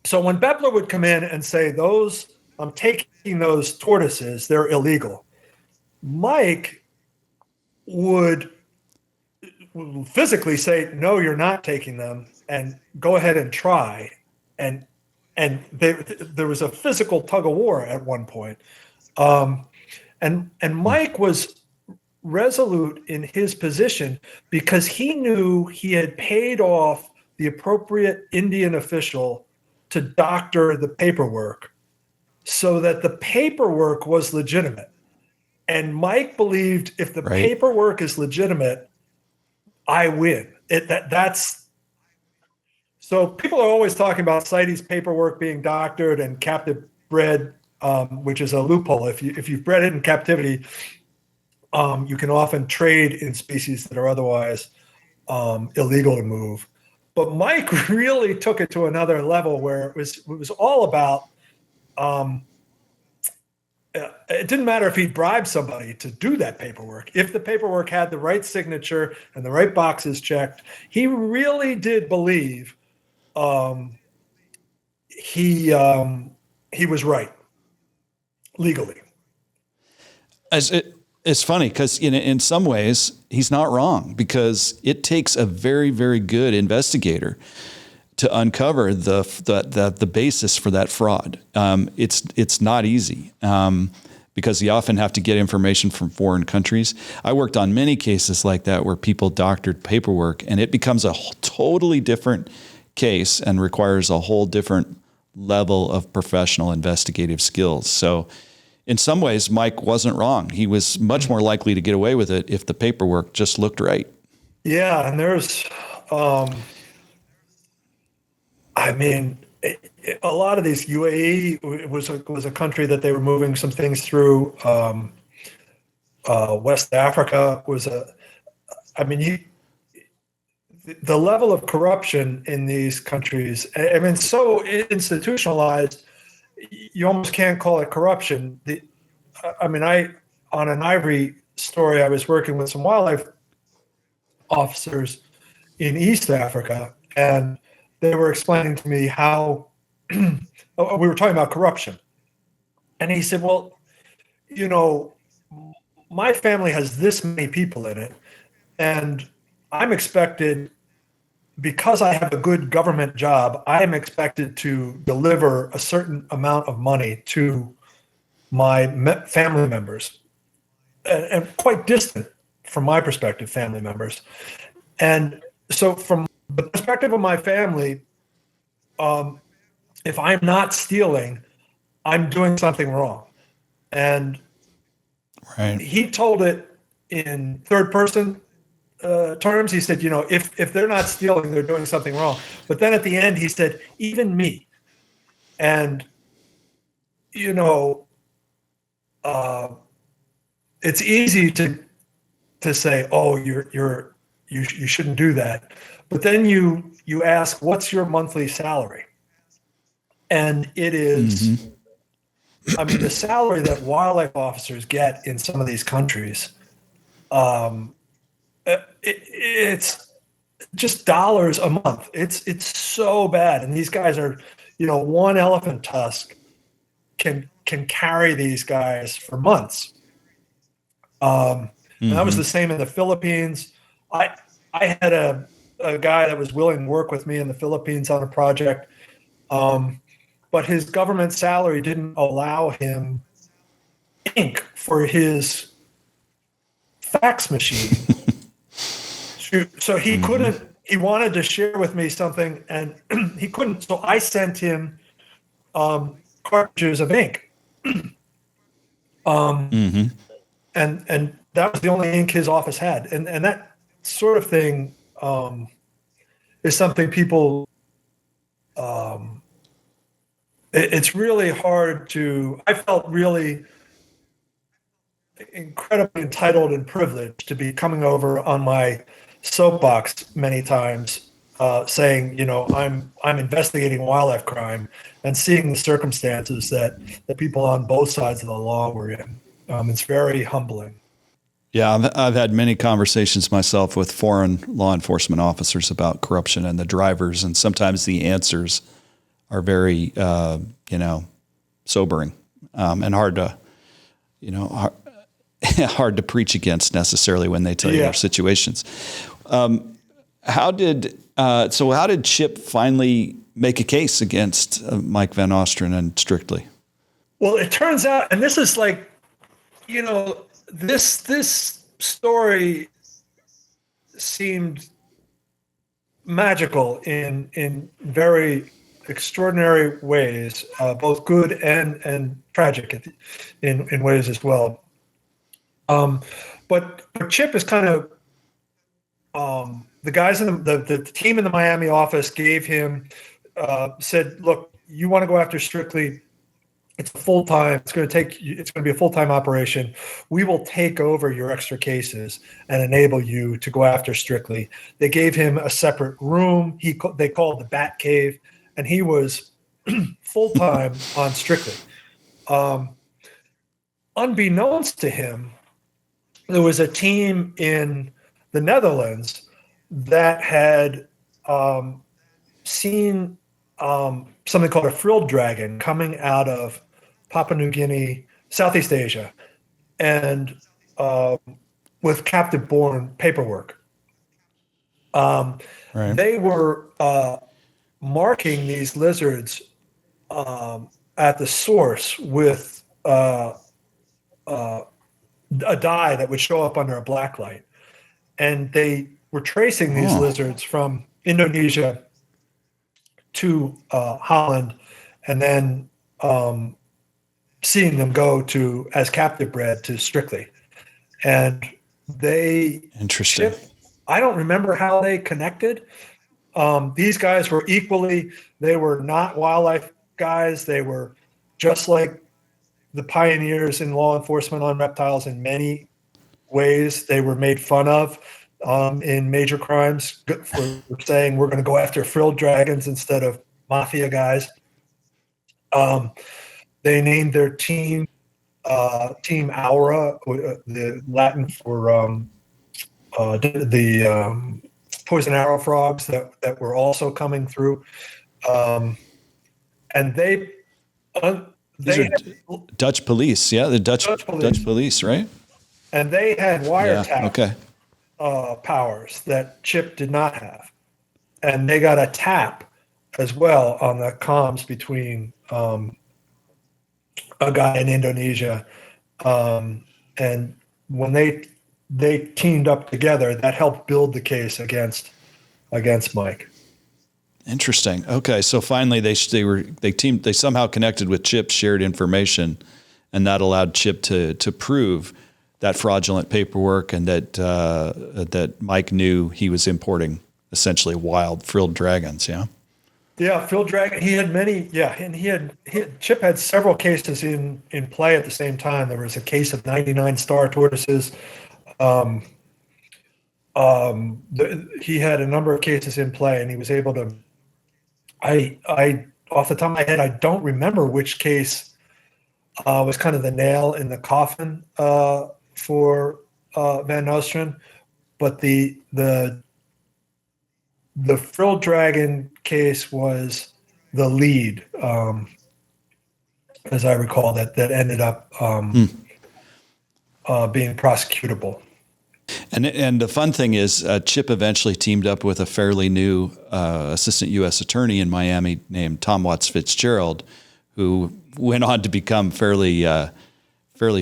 So when Bepler would come in and say, I'm taking those tortoises, they're illegal. Mike would physically say, no, you're not taking them, and go ahead and try. And there was a physical tug of war at one point. And Mike was resolute in his position because he knew he had paid off the appropriate Indian official to doctor the paperwork so that the paperwork was legitimate. And Mike believed if the paperwork is legitimate, I win. So people are always talking about CITES paperwork being doctored and captive bred, which is a loophole. If you've bred it in captivity, you can often trade in species that are otherwise illegal to move. But Mike really took it to another level where it was all about. It didn't matter if he bribed somebody to do that paperwork. If the paperwork had the right signature and the right boxes checked, he really did believe he was right legally. It's funny because in some ways he's not wrong, because it takes a very, very good investigator to uncover the basis for that fraud. It's not easy because you often have to get information from foreign countries. I worked on many cases like that where people doctored paperwork, and it becomes a totally different case and requires a whole different level of professional investigative skills. So in some ways, Mike wasn't wrong. He was much more likely to get away with it if the paperwork just looked right. Yeah, and there's a lot of these. UAE was a country that they were moving some things through. West Africa was the level of corruption in these countries. So institutionalized, you almost can't call it corruption. On an ivory story, I was working with some wildlife officers in East Africa, and they were explaining to me how we were talking about corruption. And he said, well, my family has this many people in it, and I'm expected, because I have a good government job, I am expected to deliver a certain amount of money to my family members, and quite distant from my perspective, family members. And so from the perspective of my family, if I'm not stealing, I'm doing something wrong. And he told it in third person terms. He said, if they're not stealing, they're doing something wrong. But then at the end, he said, even me. And, it's easy to say, oh, you shouldn't do that. But then you ask, what's your monthly salary? And it is, the salary that wildlife officers get in some of these countries, it's just dollars a month. It's so bad. And these guys are, one elephant tusk can carry these guys for months. And that was the same in the Philippines. I had a guy that was willing to work with me in the Philippines on a project, but his government salary didn't allow him ink for his fax machine. So he couldn't. He wanted to share with me something, and he couldn't. So I sent him cartridges of ink. And that was the only ink his office had. And that sort of thing is something people, it's really hard to, I felt really incredibly entitled and privileged to be coming over on my soapbox many times, saying, I'm investigating wildlife crime and seeing the circumstances that people on both sides of the law were in. It's very humbling. Yeah, I've had many conversations myself with foreign law enforcement officers about corruption and the drivers, and sometimes the answers are very, sobering and hard to, hard to preach against necessarily when they tell you their situations. How did Chip finally make a case against Mike Van Nostrand and Strictly? Well, it turns out, and this is like, this story seemed magical in very extraordinary ways, both good and tragic in ways as well. But Chip is kind of the guys in the team in the Miami office gave him said, look, you want to go after Strictly. It's full-time. It's going to be a full-time operation. We will take over your extra cases and enable you to go after Strictly. They gave him a separate room. They called the Bat Cave, and he was full-time on Strictly. Unbeknownst to him, there was a team in the Netherlands that had seen something called a frilled dragon coming out of Papua New Guinea, Southeast Asia, and with captive-born paperwork. Right. They were marking these lizards at the source with a dye that would show up under a black light. And they were tracing these lizards from Indonesia to Holland, and then seeing them go to as captive bred to Strictly. And they interesting. I don't remember how they connected. These guys were they were not wildlife guys. They were just like the pioneers in law enforcement on reptiles in many ways. They were made fun of in major crimes for saying we're going to go after frilled dragons instead of mafia guys. They named their team Team Aura, the Latin for the poison arrow frogs that were also coming through. And they are Dutch police, the Dutch police, right? And they had wiretap powers that Chip did not have, and they got a tap as well on the comms between a guy in Indonesia, and when they teamed up together, that helped build the case against Mike. Interesting. Okay, so finally they somehow connected with Chip, shared information, and that allowed Chip to prove that fraudulent paperwork and that Mike knew he was importing essentially wild frilled dragons. Yeah. Yeah, frilled dragon. He had many. Yeah, and Chip had several cases in play at the same time. There was a case of 99 star tortoises. He had a number of cases in play, and he was able to. I off the top of my head, I don't remember which case was kind of the nail in the coffin for Van Nostrand, but the frilled dragon case was the lead, as I recall, that ended up being prosecutable. And the fun thing is, Chip eventually teamed up with a fairly new assistant U.S. attorney in Miami named Tom Watts Fitzgerald, who went on to become fairly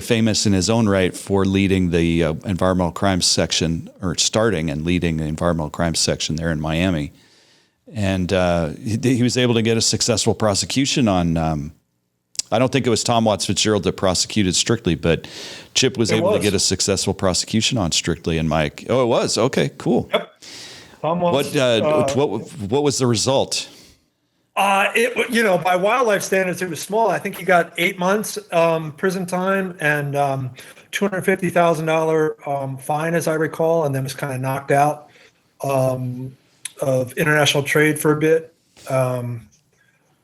famous in his own right for leading the environmental crimes section, or starting and leading the environmental crimes section there in Miami. And he was able to get a successful prosecution on I don't think it was Tom Watts Fitzgerald that prosecuted Strictly, but Chip was able to get a successsul prosecution on Strictly and Mike. Oh, it was? Okay, cool. Yep. Tom Watts, what was the result? By wildlife standards, it was small. I think he got 8 months prison time and $250,000 fine, as I recall, and then was kind of knocked out of international trade for a bit.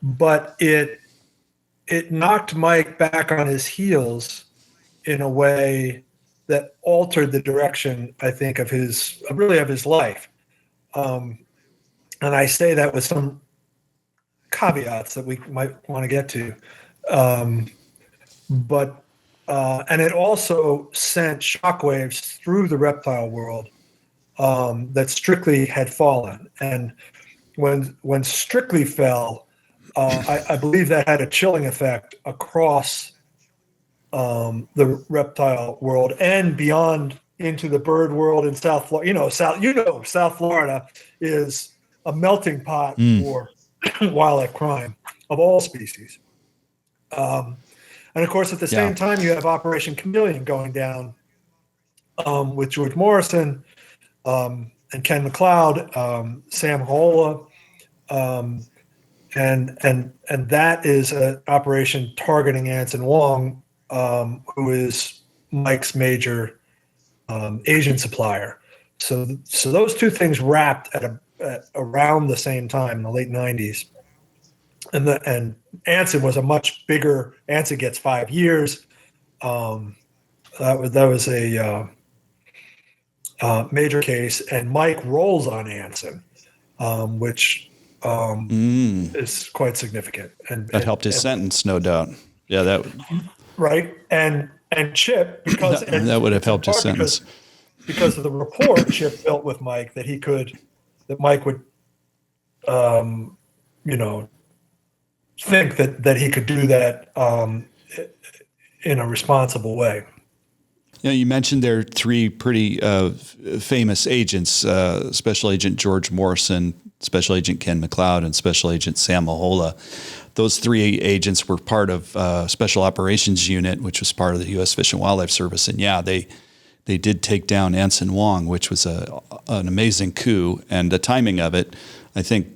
But it knocked Mike back on his heels in a way that altered the direction, I think, of his life. And I say that with some caveats that we might want to get to. And it also sent shockwaves through the reptile world that Strictly had fallen. And when Strictly fell, I believe that had a chilling effect across the reptile world and beyond into the bird world in South Florida. South Florida is a melting pot for wildlife crime of all species. And of course, at the same time, you have Operation Chameleon going down with George Morrison and Ken McLeod, Sam Hola, and that is an operation targeting Anson Wong, who is Mike's major Asian supplier. So those two things wrapped at around the same time in the late 90s. And Anson was a much bigger. Anson gets 5 years. That was a major case, and Mike rolls on Anson, which is quite significant. And that helped his sentence, no doubt. Yeah, that right. And Chip, because that would have helped his sentence because of the rapport Chip built with Mike that Mike would, think that he could do that in a responsible way. You mentioned there are three pretty famous agents: Special Agent George Morrison, Special Agent Ken McLeod, and Special Agent Sam Mahola. Those three agents were part of Special Operations Unit, which was part of the U.S. Fish and Wildlife Service, and they did take down Anson Wong, which was an amazing coup. And the timing of it, I think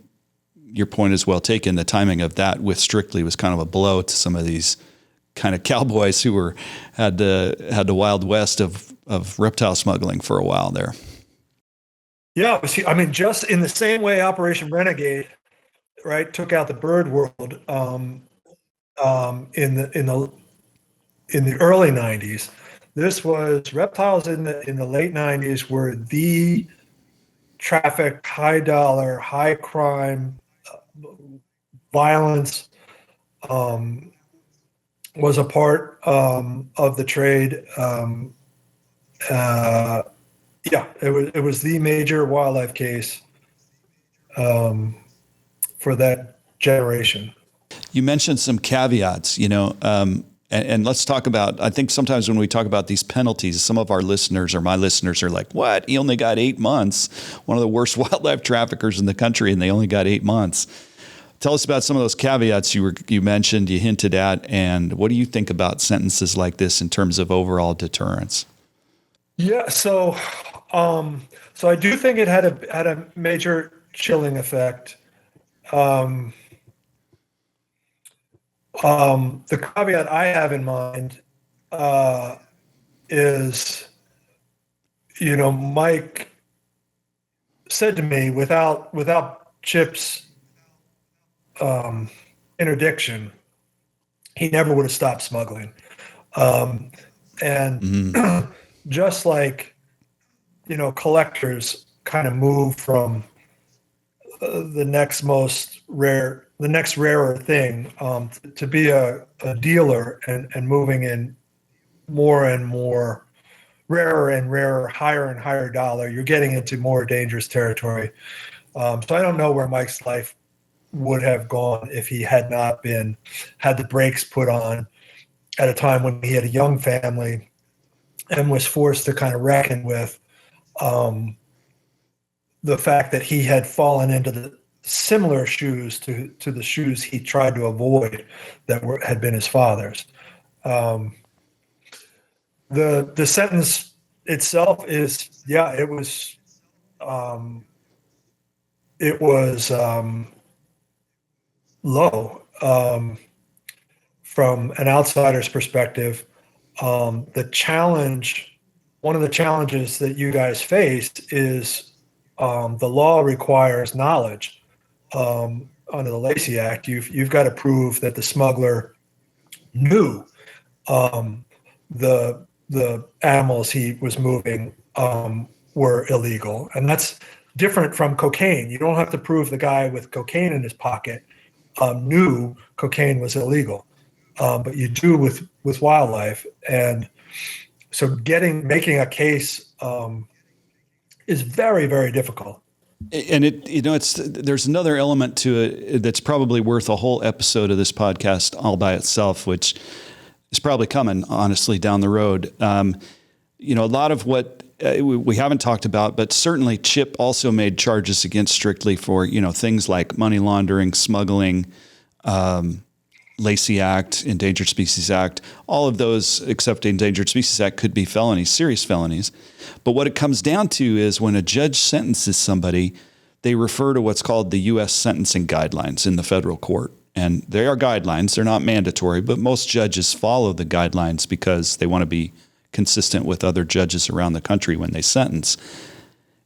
your point is well taken. The timing of that with Strictly was kind of a blow to some of these kind of cowboys who had the Wild West of reptile smuggling for a while there. Yeah, I mean, just in the same way Operation Renegade, right, took out the bird world in the early 90s. This was reptiles in the late 90s were the trafficked, high dollar, high crime, violence was a part of the trade. It was the major wildlife case for that generation. You mentioned some caveats, and let's talk about, I think sometimes when we talk about these penalties, some of our listeners or my listeners are like, what? He only got 8 months, one of the worst wildlife traffickers in the country, and they only got 8 months. Tell us about some of those caveats you mentioned, you hinted at, and what do you think about sentences like this in terms of overall deterrence? Yeah, so I do think it had a major chilling effect. The caveat I have in mind is, Mike said to me, without Chip's interdiction, he never would have stopped smuggling. Just like, collectors kind of move from the next rarer thing to be a dealer and moving in more and more rarer and rarer, higher and higher dollar, you're getting into more dangerous territory. So I don't know where Mike's life would have gone if he had not had the brakes put on at a time when he had a young family and was forced to kind of reckon with the fact that he had fallen into similar shoes to the shoes he tried to avoid that had been his father's. The sentence itself is, yeah, it was low from an outsider's perspective. The challenge, one of the challenges that you guys faced is the law requires knowledge. Under the Lacey Act, you've got to prove that the smuggler knew the animals he was moving were illegal, and that's different from cocaine. You don't have to prove the guy with cocaine in his pocket knew cocaine was illegal, but you do with wildlife. And so making a case is very, very difficult. And there's another element to it that's probably worth a whole episode of this podcast all by itself, which is probably coming, honestly, down the road. A lot of what we haven't talked about, but certainly Chip also made charges against Strictly for, things like money laundering, smuggling, Lacey Act, Endangered Species Act. All of those, except the Endangered Species Act, could be felonies, serious felonies. But what it comes down to is when a judge sentences somebody, they refer to what's called the U.S. sentencing guidelines in the federal court. And they are guidelines. They're not mandatory, but most judges follow the guidelines because they want to be consistent with other judges around the country when they sentence.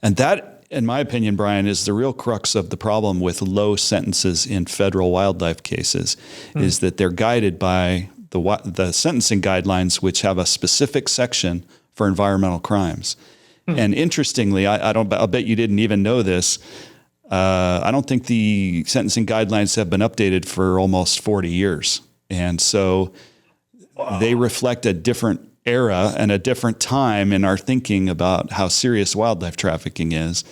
And that, in my opinion, Bryan, is the real crux of the problem with low sentences in federal wildlife cases, is that they're guided by the sentencing guidelines, which have a specific section for environmental crimes. And interestingly, I'll bet you didn't even know this. I don't think the sentencing guidelines have been updated for almost 40 years. And so they reflect a different era and a different time in our thinking about how serious wildlife trafficking is.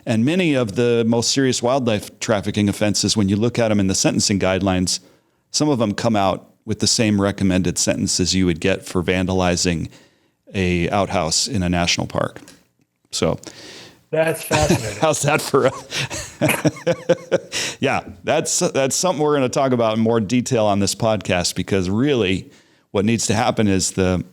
And many of the most serious wildlife trafficking offenses, when you look at them in the sentencing guidelines, some of them come out with the same recommended sentences you would get for vandalizing a outhouse in a national park. So that's fascinating. How's that for yeah, that's something we're going to talk about in more detail on this podcast, because really what needs to happen is the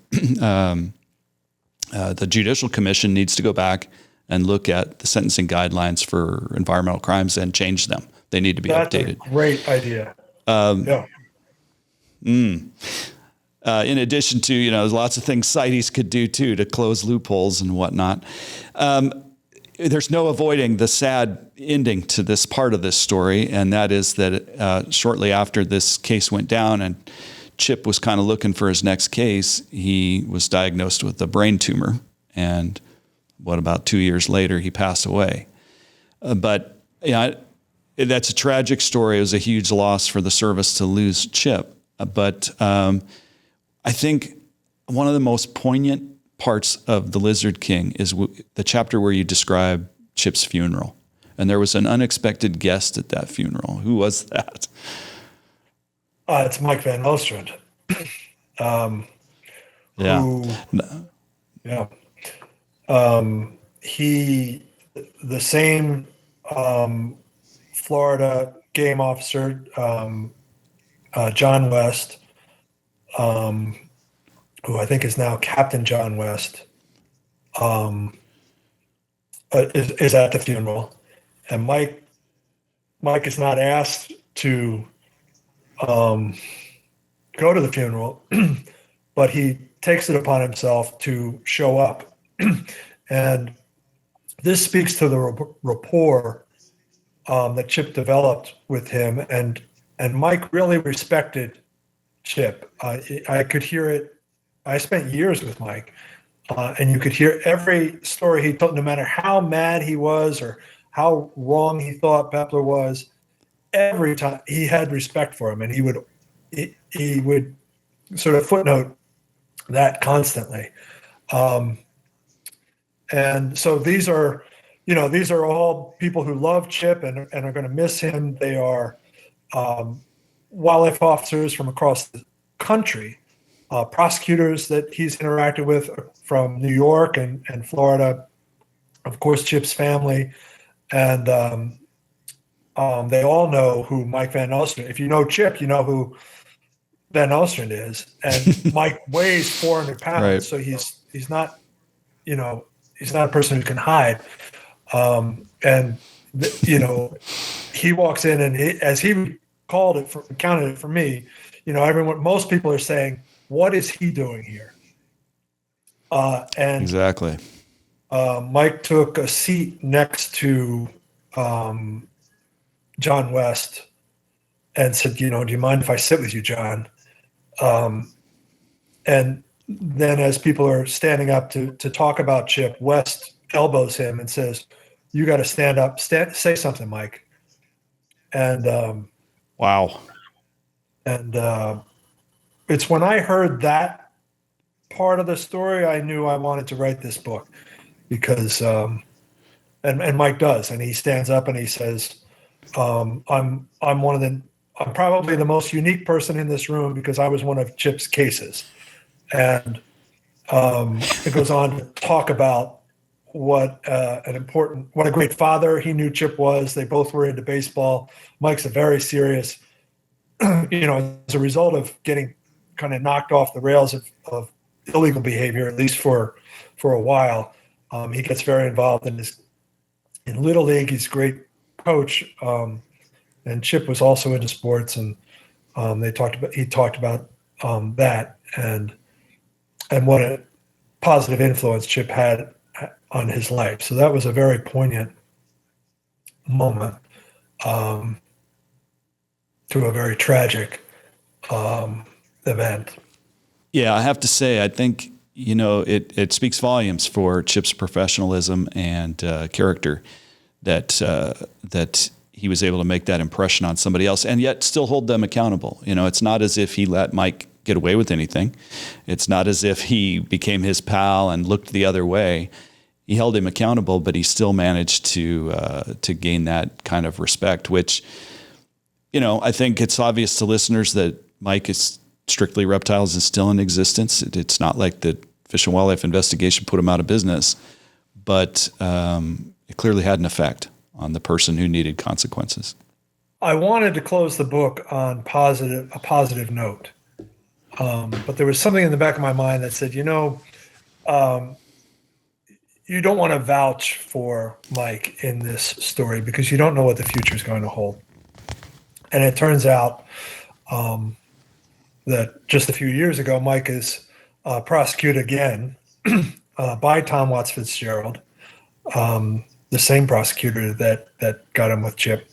Judicial Commission needs to go back and look at the sentencing guidelines for environmental crimes and change them. They need to be updated. That's a great idea. In addition to, there's lots of things CITES could do too to close loopholes and whatnot. There's no avoiding the sad ending to this part of this story, and that is that shortly after this case went down and Chip was kind of looking for his next case, he was diagnosed with a brain tumor, and about 2 years later, he passed away. But that's a tragic story. It was a huge loss for the service to lose Chip. But I think one of the most poignant parts of The Lizard King is the chapter where you describe Chip's funeral. And there was an unexpected guest at that funeral. Who was that? It's Mike Van Nostrand. He, the same Florida game officer, John West, who I think is now Captain John West, is at the funeral, and Mike is not asked to go to the funeral, but he takes it upon himself to show up. And this speaks to the rapport that Chip developed with him, and Mike really respected Chip. I could hear it. I spent years with Mike, and you could hear every story he told, no matter how mad he was or how wrong he thought Bepler was. Every time he had respect for him, and he would sort of footnote that constantly. And so these are all people who love Chip and are going to miss him. They are wildlife officers from across the country, prosecutors that he's interacted with from New York and Florida, of course, Chip's family. And They all know who Mike Van Nostrand. If you know Chip, you know who Van Nostrand is. And Mike weighs 400 pounds, Right. so he's not, he's not a person who can hide. And he walks in, and as he counted it for me, most people are saying, "What is he doing here?" And Exactly. Mike took a seat next to John West and said, "Do you mind if I sit with you, John?" And then as people are standing up to talk about Chip, West elbows him and says, "You got to stand up, say something, Mike." And wow. And it's when I heard that part of the story, I knew I wanted to write this book, because and Mike does, and he stands up and he says, I'm probably the most unique person in this room because I was one of Chip's cases. And it goes on to talk about what a great father he knew Chip was. They both were into baseball. Mike's a very serious, as a result of getting kind of knocked off the rails of illegal behavior, at least for a while. He gets very involved in Little League. He's a great coach. And Chip was also into sports, and he talked about that and what a positive influence Chip had on his life. So that was a very poignant moment to a very tragic event. Yeah, I have to say, I think, it speaks volumes for Chip's professionalism and character that he was able to make that impression on somebody else and yet still hold them accountable. It's not as if he let Mike get away with anything. It's not as if he became his pal and looked the other way. He held him accountable, but he still managed to gain that kind of respect, which, I think it's obvious to listeners that Mike is Strictly Reptiles is still in existence. It's not like the Fish and Wildlife investigation put him out of business, but it clearly had an effect on the person who needed consequences. I wanted to close the book on a positive note, but there was something in the back of my mind that said, you don't want to vouch for Mike in this story because you don't know what the future is going to hold. And it turns out that just a few years ago, Mike is prosecuted again by Tom Watts Fitzgerald, the same prosecutor that got him with Chip,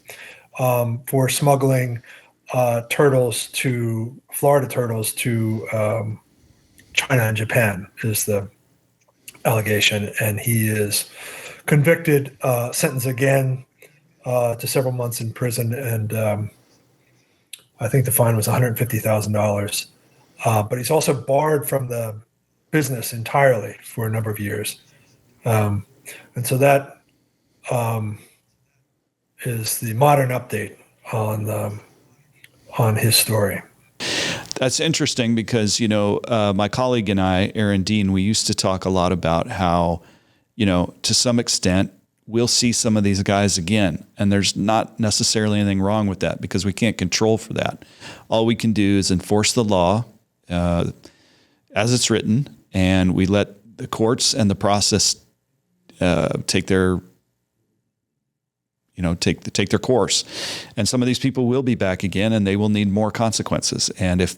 for smuggling Florida turtles to China and Japan is the allegation. And he is convicted, sentenced again to several months in prison, and I think the fine was $150,000. But he's also barred from the business entirely for a number of years. And so that is the modern update on his story. That's interesting because, my colleague and I, Aaron Dean, we used to talk a lot about how, to some extent, we'll see some of these guys again. And there's not necessarily anything wrong with that because we can't control for that. All we can do is enforce the law as it's written, and we let the courts and the process take their course. And some of these people will be back again, and they will need more consequences. And if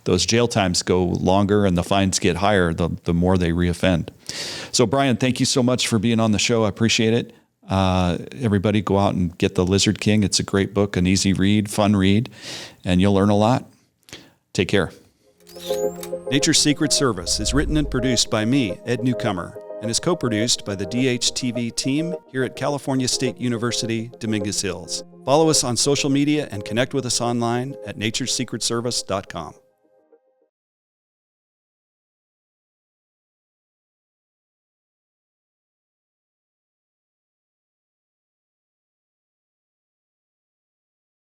those jail times go longer and the fines get higher, the more they reoffend. So, Bryan, thank you so much for being on the show. I appreciate it. Everybody go out and get The Lizard King. It's a great book, an easy read, fun read, and you'll learn a lot. Take care. Nature's Secret Service is written and produced by me, Ed Newcomer, and is co-produced by the DHTV team here at California State University, Dominguez Hills. Follow us on social media and connect with us online at naturesecretservice.com.